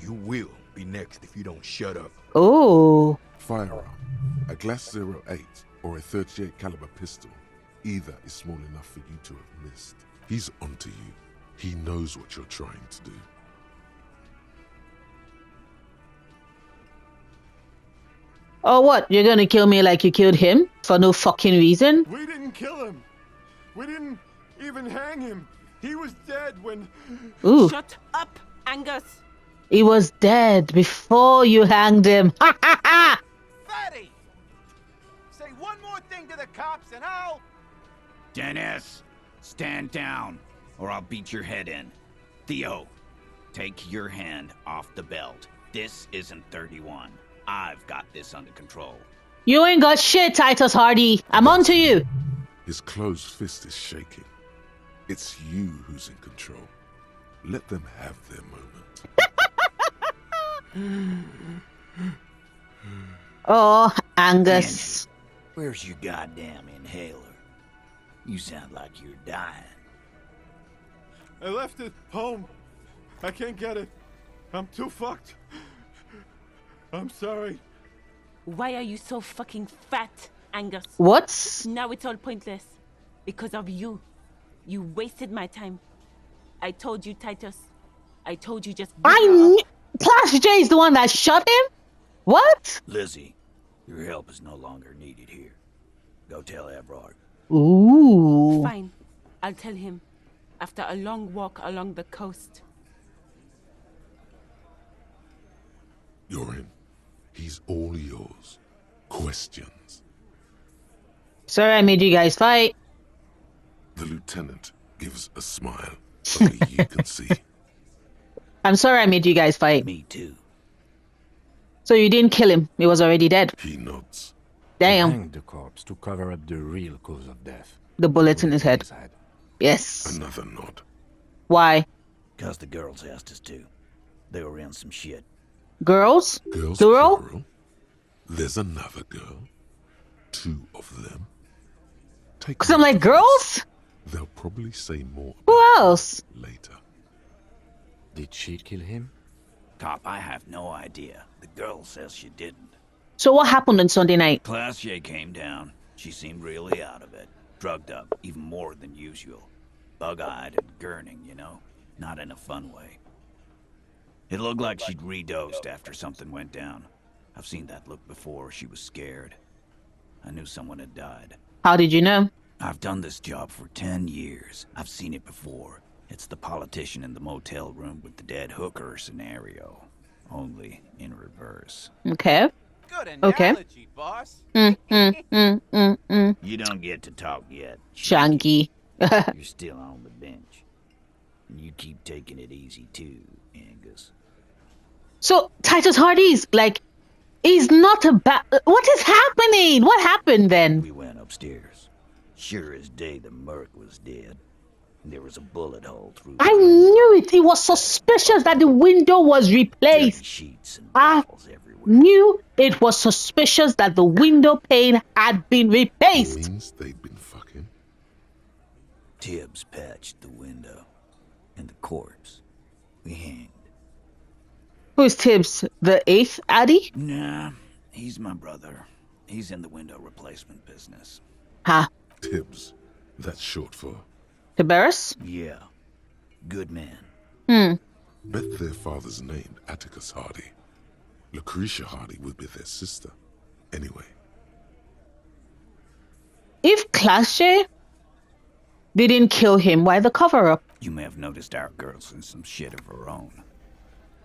you will be next if you don't shut up. Oh. Firearm. A Glass 08 or a 38 caliber pistol. Either is small enough for you to have missed. He's onto you. He knows what you're trying to do. Oh, what? You're gonna kill me like you killed him? For no fucking reason? We didn't kill him. We didn't even hang him. He was dead when... Ooh. Shut up, Angus. He was dead before you hanged him. Ha ha ha! Fatty! Say one more thing to the cops and I'll... Dennis, stand down, or I'll beat your head in. Theo, take your hand off the belt. This isn't 31. I've got this under control. You ain't got shit, Titus Hardy. I'm on to you. His closed fist is shaking. It's you who's in control. Let them have their moment. Oh, Angus. Daniel, where's your goddamn inhaler? You sound like you're dying. I left it home. I can't get it. I'm too fucked. I'm sorry. Why are you so fucking fat, Angus? What? Now it's all pointless. Because of you. You wasted my time. I told you, Titus. I told you just... Class J is the one that shot him? What? Lizzie, your help is no longer needed here. Go tell Everard. Ooh. Fine. I'll tell him. After a long walk along the coast. You're in. He's all yours. Questions? Sorry I made you guys fight. The lieutenant gives a smile only you can see. I'm sorry I made you guys fight. Me too. So you didn't kill him. He was already dead. He nods. Damn. He hanged the corpse to cover up the real cause of death. The bullet in his head. Yes. Another nod. Why? Because the girls asked us to. They were in some shit. Girls? Girls Girl? plural. There's another girl. 2 of them. Because I'm like, girls? They'll probably say more Who else? later. Did she kill him? Cop, I have no idea. The girl says she didn't. So what happened on Sunday night? Class J came down. She seemed really out of it. Drugged up, even more than usual. Bug-eyed and gurning, you know? Not in a fun way. It looked like she'd redosed after something went down. I've seen that look before. She was scared. I knew someone had died. How did you know? I've done this job for 10 years. I've seen it before. It's the politician in the motel room with the dead hooker scenario. Only in reverse. Okay. Good Okay. analogy, boss. You don't get to talk yet. Shanky. You're still on the bench. And you keep taking it easy too, Angus. So Titus Hardy's like, he's not a bad. What is happening? What happened then? We went upstairs. Sure as day the merc was dead. There was a bullet hole through the I knew it. It was suspicious that the window was replaced. sheets and I knew it was suspicious that the window pane had been replaced. Means they'd been fucking. Tibbs patched the window. And the corpse. We hanged. Who's Tibbs? The 8th Addy? Nah, he's my brother. He's in the window replacement business. Ha. Tibbs. That's short for... Tiberius? Yeah. Good man. Bet their father's named Atticus Hardy. Lucretia Hardy would be their sister. Anyway. If Class J didn't kill him, why the cover-up? You may have noticed our girl's in some shit of her own.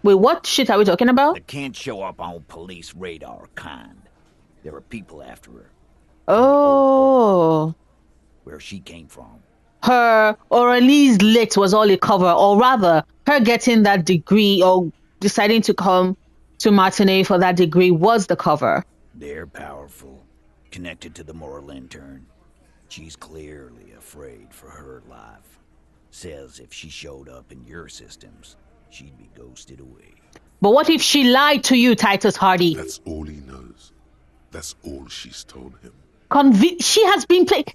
Wait, what shit are we talking about? That can't show up on police radar kind. There are people after her. Oh. Where she came from. Her Orleans lit was all a cover, or rather, her getting that degree or deciding to come to Martinique for that degree was the cover. They're powerful. Connected to the moral intern. She's clearly afraid for her life. Says if she showed up in your systems, she'd be ghosted away. But what if she lied to you, Titus Hardy? That's all he knows. That's all she's told him. She has been playing...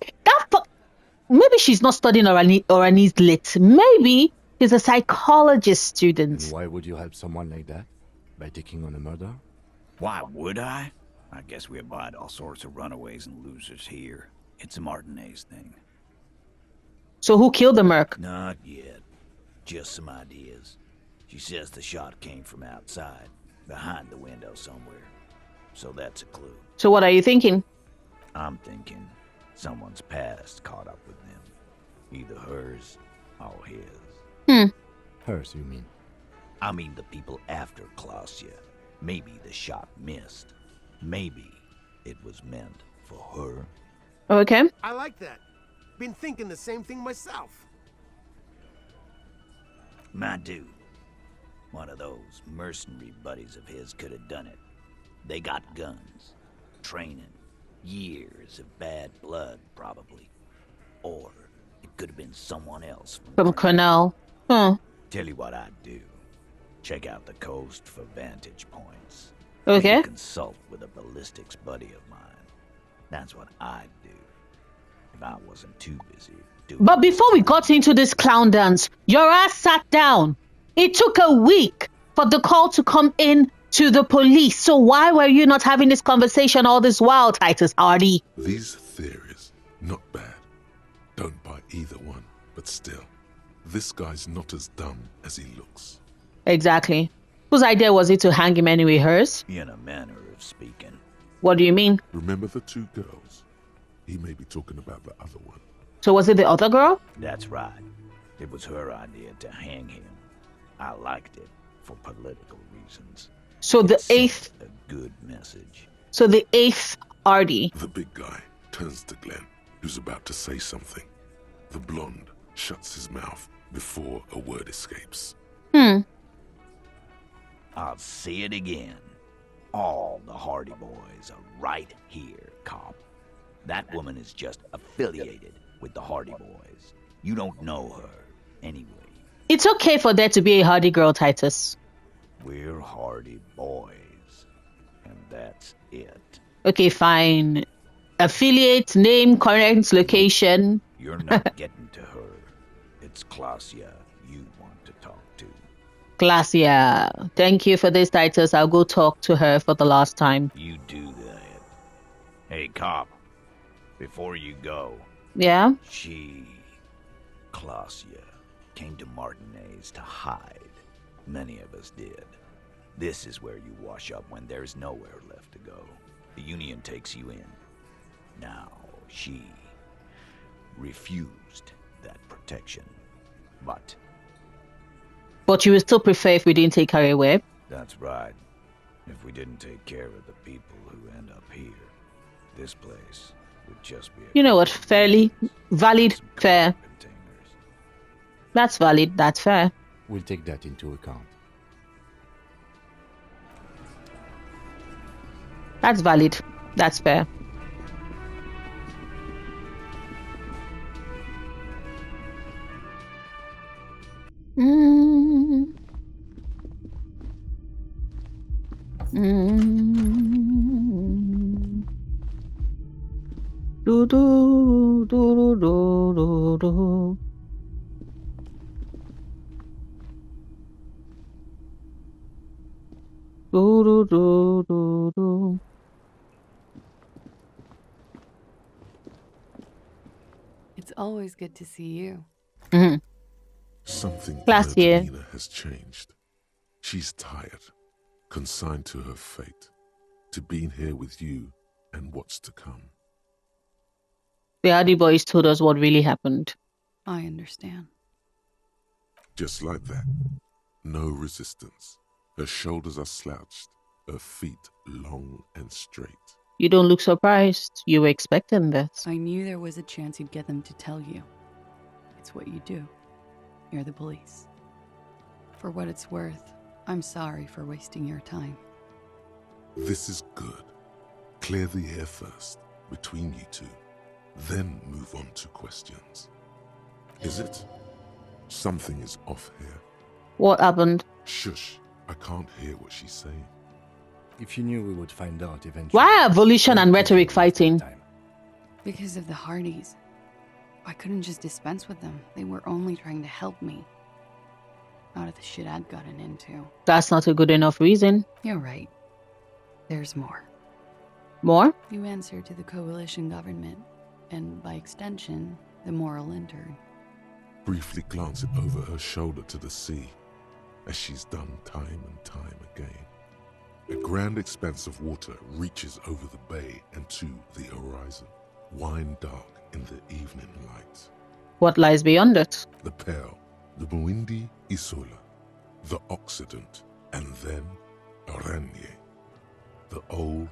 Maybe she's not studying Orleans lit. Maybe she's a psychologist student. And why would you help someone like that? By taking on a murder? Why would I? I guess we abide all sorts of runaways and losers here. It's a Martinez thing. So who killed the merc? Not yet. Just some ideas. She says the shot came from outside, behind the window somewhere. So that's a clue. So what are you thinking? I'm thinking someone's past caught up with them. Either hers or his. Hers, you mean? I mean the people after Klausya. Maybe the shot missed. Maybe it was meant for her. Okay. I like that. Been thinking the same thing myself. My dude, one of those mercenary buddies of his could have done it. They got guns, training, years of bad blood, probably. Or it could have been someone else From Cornell. Huh. Tell you what I'd do. Check out the coast for vantage points. Okay. Maybe consult with a ballistics buddy of mine. That's what I'd do. If I wasn't too busy doing. But before we got into this clown dance, your ass sat down. It took a week for the call to come in to the police. So why were you not having this conversation all this while, Titus Hardy? These theories, not bad. Don't buy either one, but still, this guy's not as dumb as he looks. Exactly. Whose idea was it to hang him anyway? Hers? In a manner of speaking. What do you mean? Remember the two girls? He may be talking about the other one. So was it the other girl? That's right. It was her idea to hang him. I liked it for political reasons. So the eighth... A good message. So the eighth Hardy. The big guy turns to Glenn, who's about to say something. The blonde shuts his mouth before a word escapes. I'll say it again. All the Hardy boys are right here, cop. That woman is just affiliated with the Hardy boys. You don't know her, anyway. It's okay for there to be a Hardy girl, Titus. We're Hardy boys. And that's it. Okay, fine. Affiliate, name, current location. You're not getting to her. It's Klausya you want to talk to. Glacia. Thank you for this, Titus. I'll go talk to her for the last time. You do that. Hey, cop. Before you go. Yeah? Klausya, came to Martinez to hide. Many of us did. This is where you wash up when there's nowhere left to go. The Union takes you in. Now, she refused that protection. But you would still prefer if we didn't take her away? That's right. If we didn't take care of the people who end up here, this place would just be... You know what? Fairly valid, fair. That's valid, that's fair. We'll take that into account. That's valid. That's fair. Do do do do do do. Do do do do do. It's always good to see you. Something in Glacia. Angelina has changed. She's tired, consigned to her fate, to being here with you and what's to come. The Hardy boys told us what really happened. I understand. Just like that. No resistance. Her shoulders are slouched, her feet long and straight. You don't look surprised. You were expecting this. I knew there was a chance you'd get them to tell you. It's what you do. You're the police. For what it's worth, I'm sorry for wasting your time. This is good. Clear the air first, between you two. Then move on to questions. Is it? Something is off here. What happened? Shush. I can't hear what she's saying. If you knew, we would find out eventually. Why are volition and rhetoric fighting? Because of the Hardys. I couldn't just dispense with them. They were only trying to help me. Out of the shit I'd gotten into. That's not a good enough reason. You're right. There's more. More? You answer to the coalition government, and by extension, the moral intern. Briefly glancing over her shoulder to the sea, as she's done time and time again. A grand expanse of water reaches over the bay and to the horizon, wine dark in the evening light. What lies beyond it? The Pearl, the Muindi Isola, the Occident, and then Oranje, the old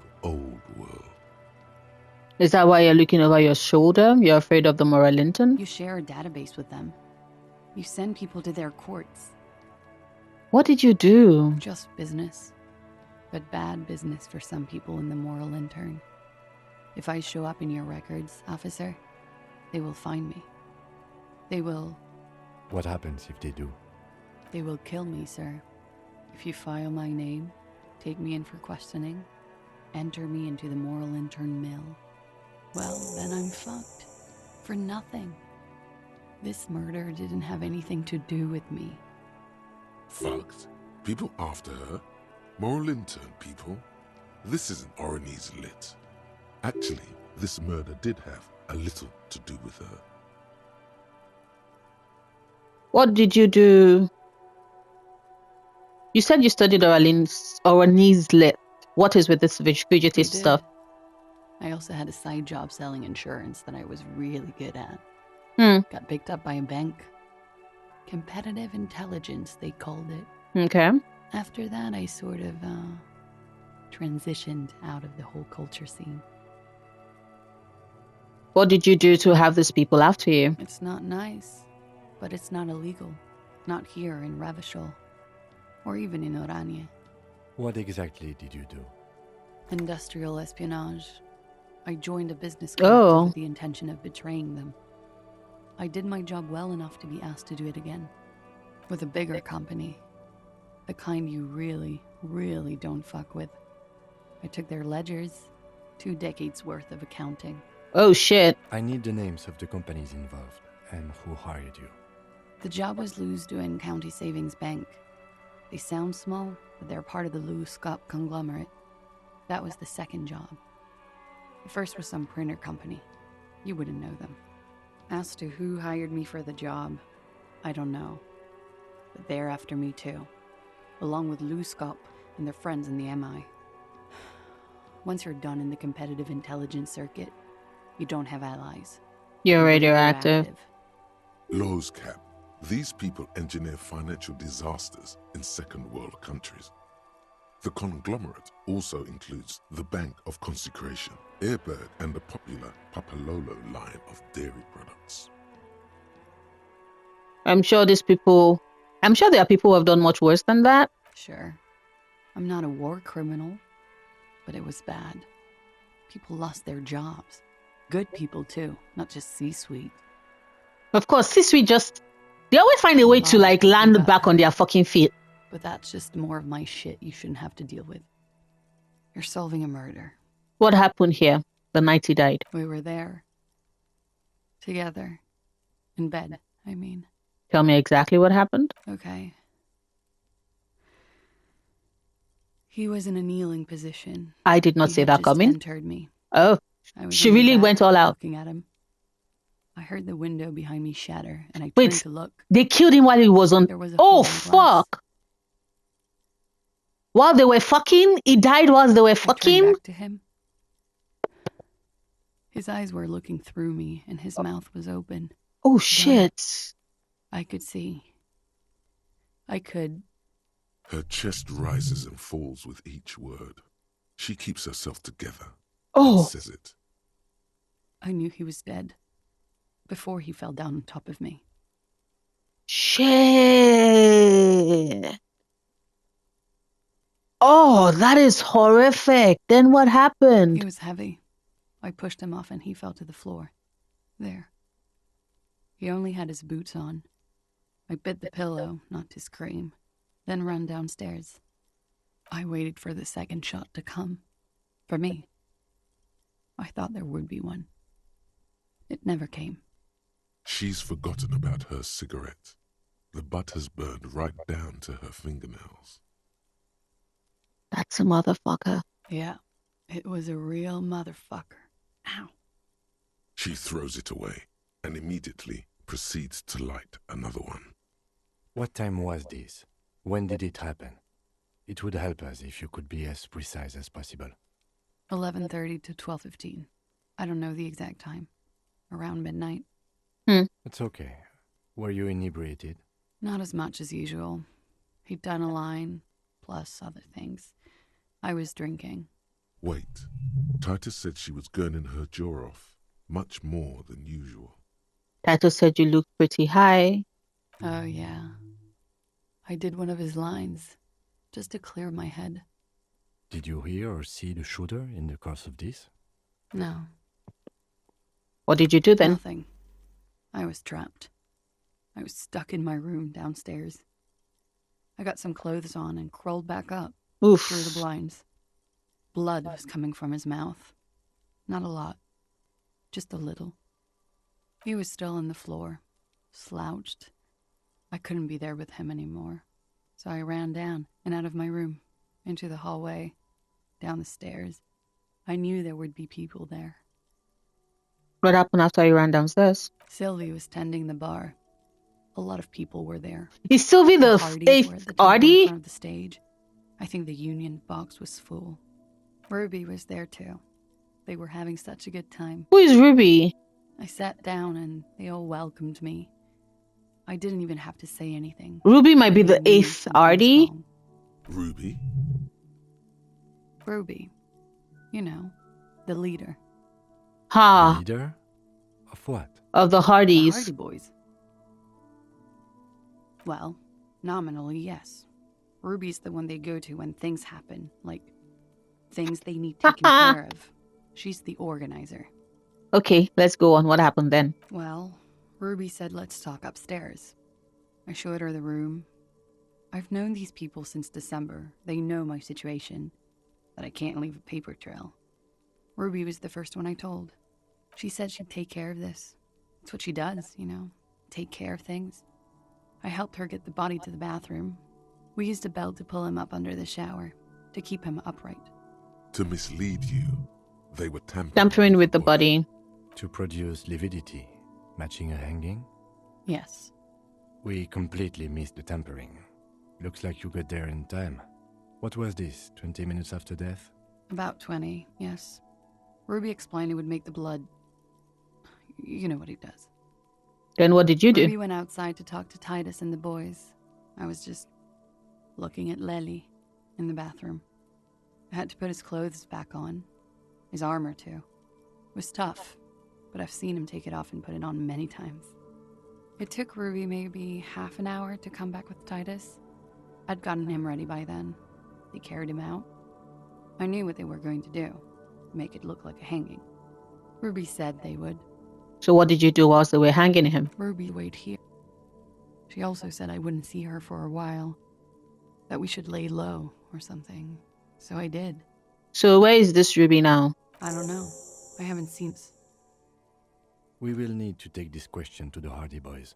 world. Is that why you're looking over your shoulder? You're afraid of the Moralinton? You share a database with them. You send people to their courts. What did you do? Just business. But bad business for some people in the moral intern. If I show up in your records, officer, they will find me. They will... What happens if they do? They will kill me, sir. If you file my name, take me in for questioning, enter me into the moral intern mill, well, then I'm fucked. For nothing. This murder didn't have anything to do with me. Fucked? People after her? Moral intern people? This isn't Oranese lit. Actually, this murder did have a little to do with her. What did you do? You said you studied Oranese lit. What is with this fugitive stuff? I also had a side job selling insurance that I was really good at. Got picked up by a bank. Competitive intelligence, they called it. Okay. After that, I sort of transitioned out of the whole culture scene. What did you do to have these people after you? It's not nice, but it's not illegal. Not here in Ravishol, or even in Oranje. What exactly did you do? Industrial espionage. I joined a business collective with the intention of betraying them. I did my job well enough to be asked to do it again. With a bigger company. The kind you really, really don't fuck with. I took their ledgers, 2 decades worth of accounting. Oh shit. I need the names of the companies involved and who hired you. The job was Lewis-Duin County Savings Bank. They sound small, but they're part of the Lewis-Scott conglomerate. That was the second job. The first was some printer company. You wouldn't know them. As to who hired me for the job, I don't know. But they're after me too. Along with Lewis-Scott and their friends in the MI. Once you're done in the competitive intelligence circuit, you don't have allies. You're radioactive. Lowe's Cap. These people engineer financial disasters in second world countries. The conglomerate also includes the Bank of Consecration, Airberg, and the popular Papalolo line of dairy products. I'm sure there are people who have done much worse than that. Sure. I'm not a war criminal, but it was bad. People lost their jobs. Good people too, not just C-suite. Of course, C-suite they always find a way to land back on their fucking feet. But that's just more of my shit you shouldn't have to deal with. You're solving a murder. What happened here the night he died? We were there. Together. In bed, I mean. Tell me exactly what happened. Okay. He was in a kneeling position. I did not see that coming. Entered me. Oh, she really went all out. Looking at him. I heard the window behind me shatter, and I turned to look. They killed him while he was on. Oh, fuck! While they were fucking? He died while they were fucking? I turned back to him. His eyes were looking through me, and his mouth was open. Oh, shit. I could see. I could. Her chest rises and falls with each word. She keeps herself together. Oh. And says it. I knew he was dead. Before he fell down on top of me. Shit. Oh, that is horrific. Then what happened? He was heavy. I pushed him off and he fell to the floor. There. He only had his boots on. I bit the pillow, not to scream, then ran downstairs. I waited for the second shot to come. For me. I thought there would be one. It never came. She's forgotten about her cigarette. The butt has burned right down to her fingernails. That's a motherfucker. Yeah, it was a real motherfucker. Ow. She throws it away and immediately proceeds to light another one. What time was this? When did it happen? It would help us if you could be as precise as possible. 11:30 to 12:15. I don't know the exact time. Around midnight. It's okay. Were you inebriated? Not as much as usual. He'd done a line, plus other things. I was drinking. Wait. Titus said she was gurning her jaw off, much more than usual. Titus said you looked pretty high. Oh, yeah. I did one of his lines, just to clear my head. Did you hear or see the shooter in the course of this? No. What did you do then? Nothing. I was trapped. I was stuck in my room downstairs. I got some clothes on and crawled back up through the blinds. Blood was coming from his mouth. Not a lot. Just a little. He was still on the floor, slouched. I couldn't be there with him anymore. So I ran down and out of my room, into the hallway, down the stairs. I knew there would be people there. What happened after you ran downstairs? Sylvie was tending the bar. A lot of people were there. Is Sylvie the Hardys were at the table Artie? in front of the stage. I think the union box was full. Ruby was there too. They were having such a good time. Who is Ruby? I sat down and they all welcomed me. I didn't even have to say anything. Ruby might be They the knew 8th something was Artie. wrong. Ruby? Ruby. You know, the leader. Ha. Leader? Of what? Of the The Hardys. Hardy Boys. Well, nominally, yes. Ruby's the one they go to when things happen, like things they need taken care of. She's the organizer. Okay, let's go on. What happened then? Well, Ruby said let's talk upstairs. I showed her the room. I've known these people since December. They know my situation, that I can't leave a paper trail. Ruby was the first one I told. She said she'd take care of this. It's what she does, you know, take care of things. I helped her get the body to the bathroom. We used a belt to pull him up under the shower, to keep him upright. To mislead you, they were Tampering with the body. To produce lividity, matching a hanging? Yes. We completely missed the tampering. Looks like you got there in time. What was this, 20 minutes after death? About 20, yes. Ruby explained it would make the blood... You know what he does. Then what did you do? Ruby went outside to talk to Titus and the boys. I was just looking at Lely in the bathroom. I had to put his clothes back on. His armor, too. It was tough, but I've seen him take it off and put it on many times. It took Ruby maybe half an hour to come back with Titus. I'd gotten him ready by then. They carried him out. I knew what they were going to do. Make it look like a hanging. Ruby said they would. So what did you do whilst they were hanging him? Ruby wait here. She also said I wouldn't see her for a while. That we should lay low or something. So I did. So where is this Ruby now? I don't know. I haven't seen this. We will need to take this question to the Hardy Boys.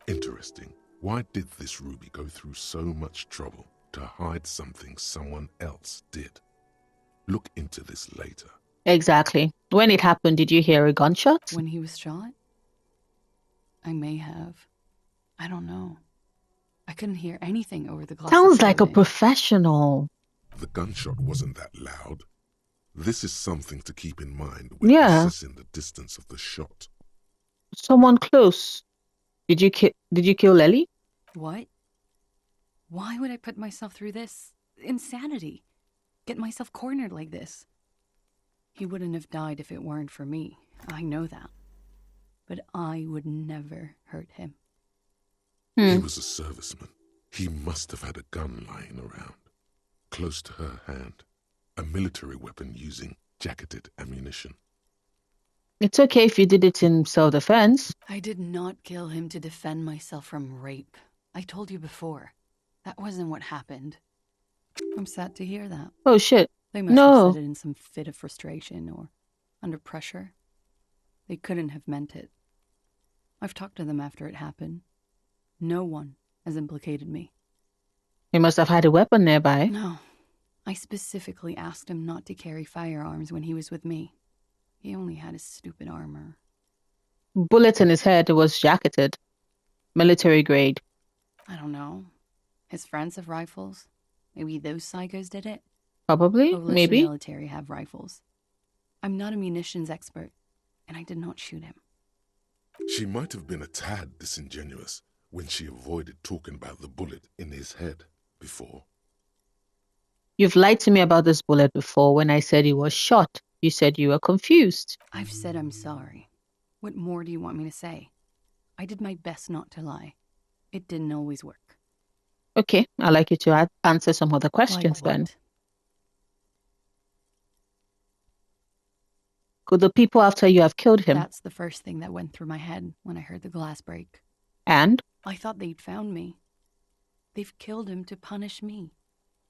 Interesting. Why did this Ruby go through so much trouble to hide something someone else did? Look into this later. Exactly. When it happened, did you hear a gunshot? When he was shot? I may have. I don't know. I couldn't hear anything over the glass. Sounds like a professional. The gunshot wasn't that loud. This is something to keep in mind when assessing the distance of the shot. Someone close. Did you kill Lely? What? Why would I put myself through this? Insanity. Get myself cornered like this. He wouldn't have died if it weren't for me. I know that. But I would never hurt him. He was a serviceman. He must have had a gun lying around, close to her hand. A military weapon using jacketed ammunition. It's okay if you did it in self-defense. I did not kill him to defend myself from rape. I told you before. That wasn't what happened. I'm sad to hear that. Oh, shit. They must have said it in some fit of frustration or under pressure. They couldn't have meant it. I've talked to them after it happened. No one has implicated me. He must have had a weapon nearby. No. I specifically asked him not to carry firearms when he was with me. He only had his stupid armor. Bullet in his head was jacketed. Military grade. I don't know. His friends have rifles. Maybe those psychos did it? Probably, Coalition maybe. military have rifles. I'm not a munitions expert, and I did not shoot him. She might have been a tad disingenuous when she avoided talking about the bullet in his head. before. You've lied to me about this bullet before when I said he was shot. You said you were confused. I've said I'm sorry. What more do you want me to say? I did my best not to lie. It didn't always work. Okay, I'd like you to answer some other questions Like then. what? Could the people after you have killed him? That's the first thing that went through my head when I heard the glass break. And? I thought they'd found me. They've killed him to punish me.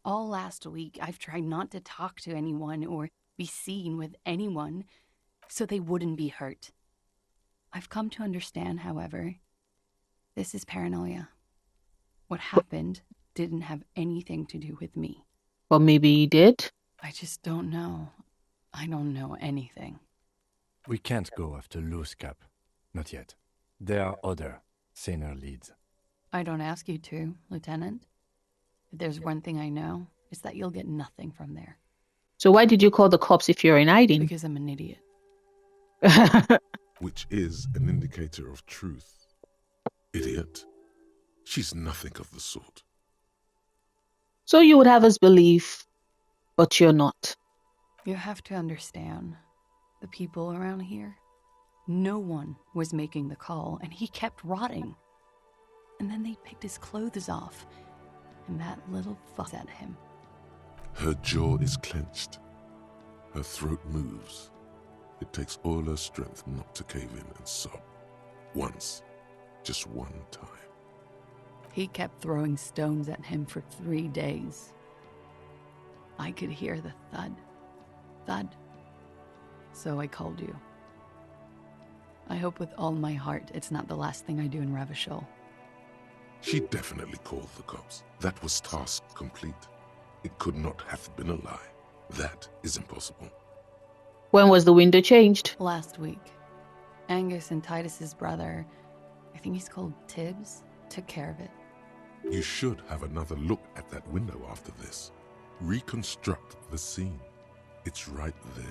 All last week, I've tried not to talk to anyone or be seen with anyone so they wouldn't be hurt. I've come to understand, however, this is paranoia. What happened didn't have anything to do with me. Well, maybe he did. I just don't know. I don't know anything. We can't go after Loose Cap. Not yet. There are other, saner leads. I don't ask you to, Lieutenant. If there's one thing I know, it's that you'll get nothing from there. So why did you call the cops if you're in hiding? Because I'm an idiot. Which is an indicator of truth. Idiot. She's nothing of the sort. So you would have us believe, but you're not. You have to understand, the people around here, no one was making the call, and he kept rotting. And then they picked his clothes off, and that little fuss at him. Her jaw is clenched. Her throat moves. It takes all her strength not to cave in and sob. Once. Just one time. He kept throwing stones at him for 3 days. I could hear the thud. Thud. So I called you. I hope with all my heart it's not the last thing I do in Revachol. She definitely called the cops. That was task complete. It could not have been a lie. That is impossible. When was the window changed? Last week. Angus and Titus's brother, I think he's called Tibbs, took care of it. You should have another look at that window after this. Reconstruct the scene. It's right there.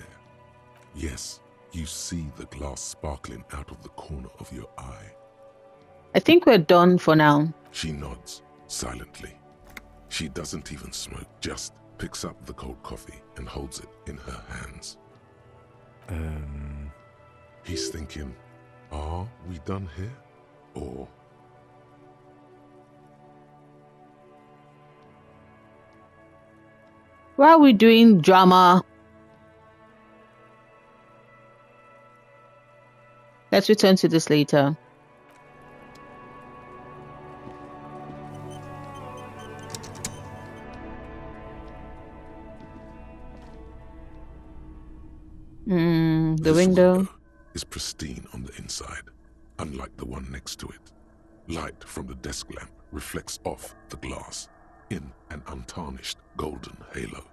Yes, you see the glass sparkling out of the corner of your eye. I think we're done for now. She nods, silently. She doesn't even smoke, just picks up the cold coffee and holds it in her hands. He's thinking, are we done here? Or... Why are we doing drama? Let's return to this later. The window is pristine on the inside, unlike the one next to it. Light from the desk lamp reflects off the glass in an untarnished golden halo.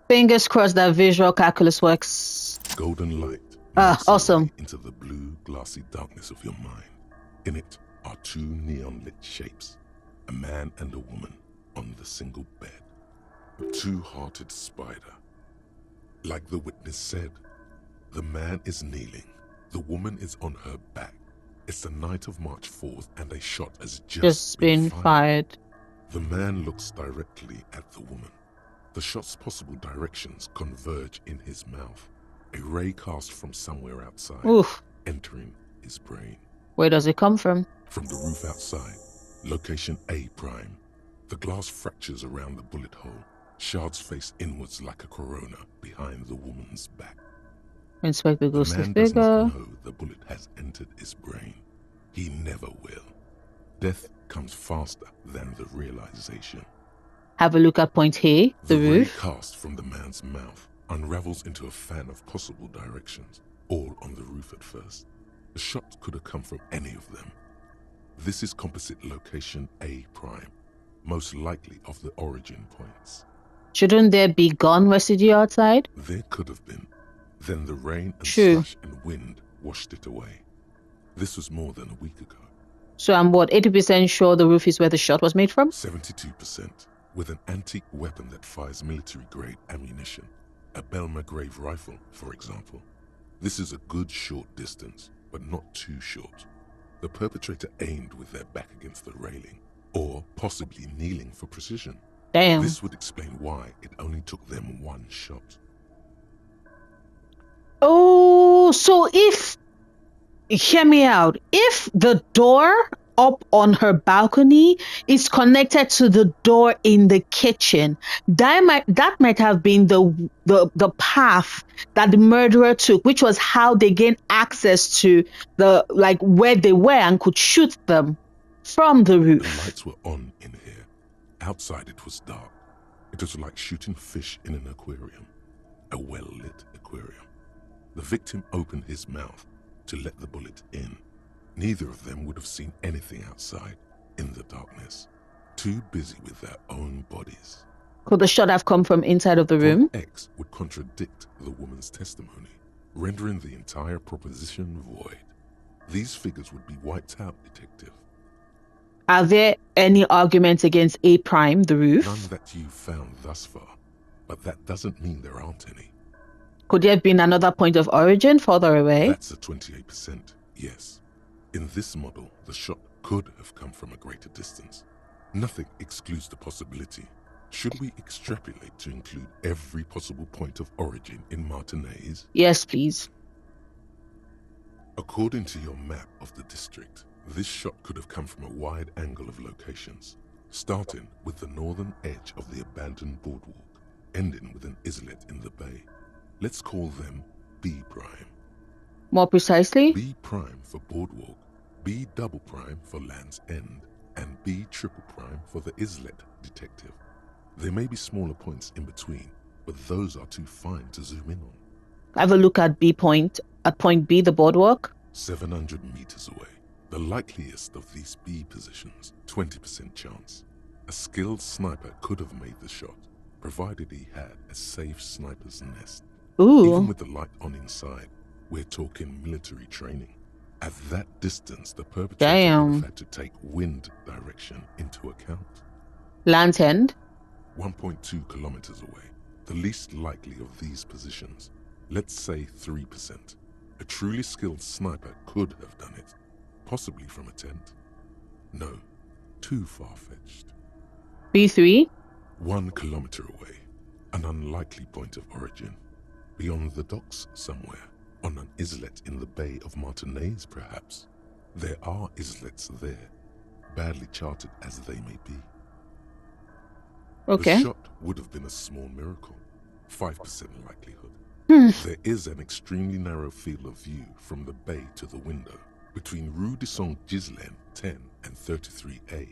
Fingers crossed that visual calculus works. Golden light awesome. Into the blue, glassy darkness of your mind. In it are two neon-lit shapes, a man and a woman on the single bed. A two-hearted spider. Like the witness said, the man is kneeling, the woman is on her back. It's the night of March 4th and a shot has just been fired. The man looks directly at the woman. The shot's possible directions converge in his mouth. A ray cast from somewhere outside, entering his brain. Where does it come from? From the roof outside, location A prime. The glass fractures around the bullet hole. Shards face inwards like a corona behind the woman's back. Inspector goes to figure. The man doesn't know the bullet has entered his brain. He never will. Death comes faster than the realization. Have a look at point A, the roof. The ray cast from the man's mouth unravels into a fan of possible directions, all on the roof at first. The shot could have come from any of them. This is composite location A prime, most likely of the origin points. Shouldn't there be gun residue outside? There could have been. Then the rain and slush and wind washed it away. This was more than a week ago. So I'm 80% sure the roof is where the shot was made from? 72%. With an antique weapon that fires military-grade ammunition. A Belma-grave rifle, for example. This is a good short distance, but not too short. The perpetrator aimed with their back against the railing, or possibly kneeling for precision. Damn. This would explain why it only took them one shot. Oh, so hear me out. If the door up on her balcony is connected to the door in the kitchen, that might have been the path that the murderer took, which was how they gained access to the where they were and could shoot them from the The roof. lights were on in here. Outside it was dark. It was like shooting fish in an aquarium. A well-lit aquarium. The victim opened his mouth to let the bullet in. Neither of them would have seen anything outside in the darkness. Too busy with their own bodies. Could the shot have come from inside of the room? Point X would contradict the woman's testimony, rendering the entire proposition void. These figures would be wiped out, Detective. Are there any arguments against A prime, the roof? None that you've found thus far, but that doesn't mean there aren't any. Could there have been another point of origin further away? That's a 28%, yes. In this model, the shot could have come from a greater distance. Nothing excludes the possibility. Should we extrapolate to include every possible point of origin in Martinez? Yes, please. According to your map of the district, this shot could have come from a wide angle of locations, starting with the northern edge of the abandoned boardwalk, ending with an islet in the bay. Let's call them B prime. More precisely? B prime for boardwalk, B double prime for Land's End, and B triple prime for the islet, Detective. There may be smaller points in between, but those are too fine to zoom in on. Have a look at at point B, the boardwalk. 700 meters away. The likeliest of these B positions, 20% chance. A skilled sniper could have made the shot, provided he had a safe sniper's nest. Ooh. Even with the light on inside, we're talking military training. At that distance, the perpetrator would have had to take wind direction into account. Land's End? 1.2 kilometers away. The least likely of these positions. Let's say 3%. A truly skilled sniper could have done it. Possibly from a tent. No, too far-fetched. B3? 1 kilometer away. An unlikely point of origin. Beyond the docks somewhere. On an islet in the Bay of Martinez, perhaps. There are islets there. Badly charted as they may be. Okay. The shot would have been a small miracle. 5% likelihood. There is an extremely narrow field of view from the bay to the window, between Rue de Saint-Ghislain 10 and 33A.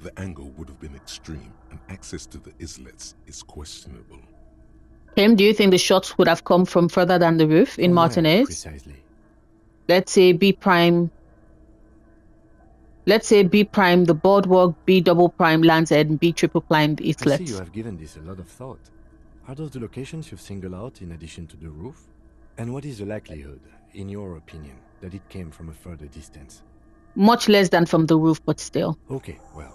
The angle would have been extreme, and access to the islets is questionable. Kim, do you think the shots would have come from further than the roof in Martinez? Precisely. Let's say B prime, the boardwalk, B double prime, Land's End, B triple prime, the I see you islets. have given this a lot of thought. Are those the locations you've singled out in addition to the roof? And what is the likelihood, in your opinion, that it came from a further distance? Much less than from the roof, but still. Okay, well,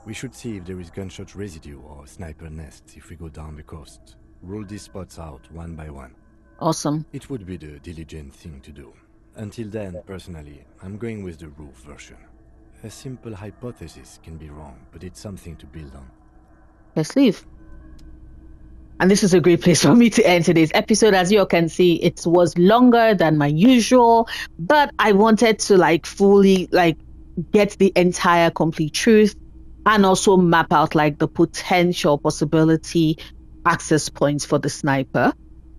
we should see if there is gunshot residue or sniper nests if we go down the coast. Rule these spots out one by one. Awesome. It would be the diligent thing to do. Until then, personally, I'm going with the roof version. A simple hypothesis can be wrong, but it's something to build on. Let's leave. And this is a great place for me to end today's episode. As you all can see, it was longer than my usual, but I wanted to fully get the entire complete truth and also map out the potential possibility access points for the sniper.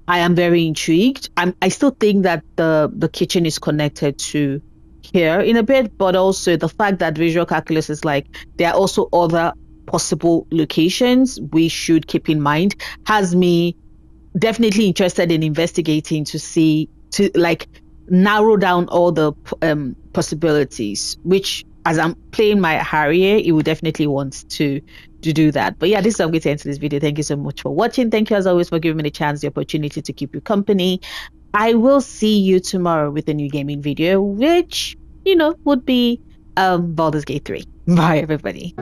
I am very intrigued. I still think that the kitchen is connected to here in a bit, but also the fact that visual calculus is there are also other possible locations we should keep in mind has me definitely interested in investigating to narrow down all the possibilities, which as I'm playing my Harrier, it would definitely want to do that. But yeah, this is how I'm going to end this video. Thank you so much for watching. Thank you as always for giving me the chance, the opportunity to keep you company. I will see you tomorrow with a new gaming video, which would be Baldur's Gate 3. Bye everybody.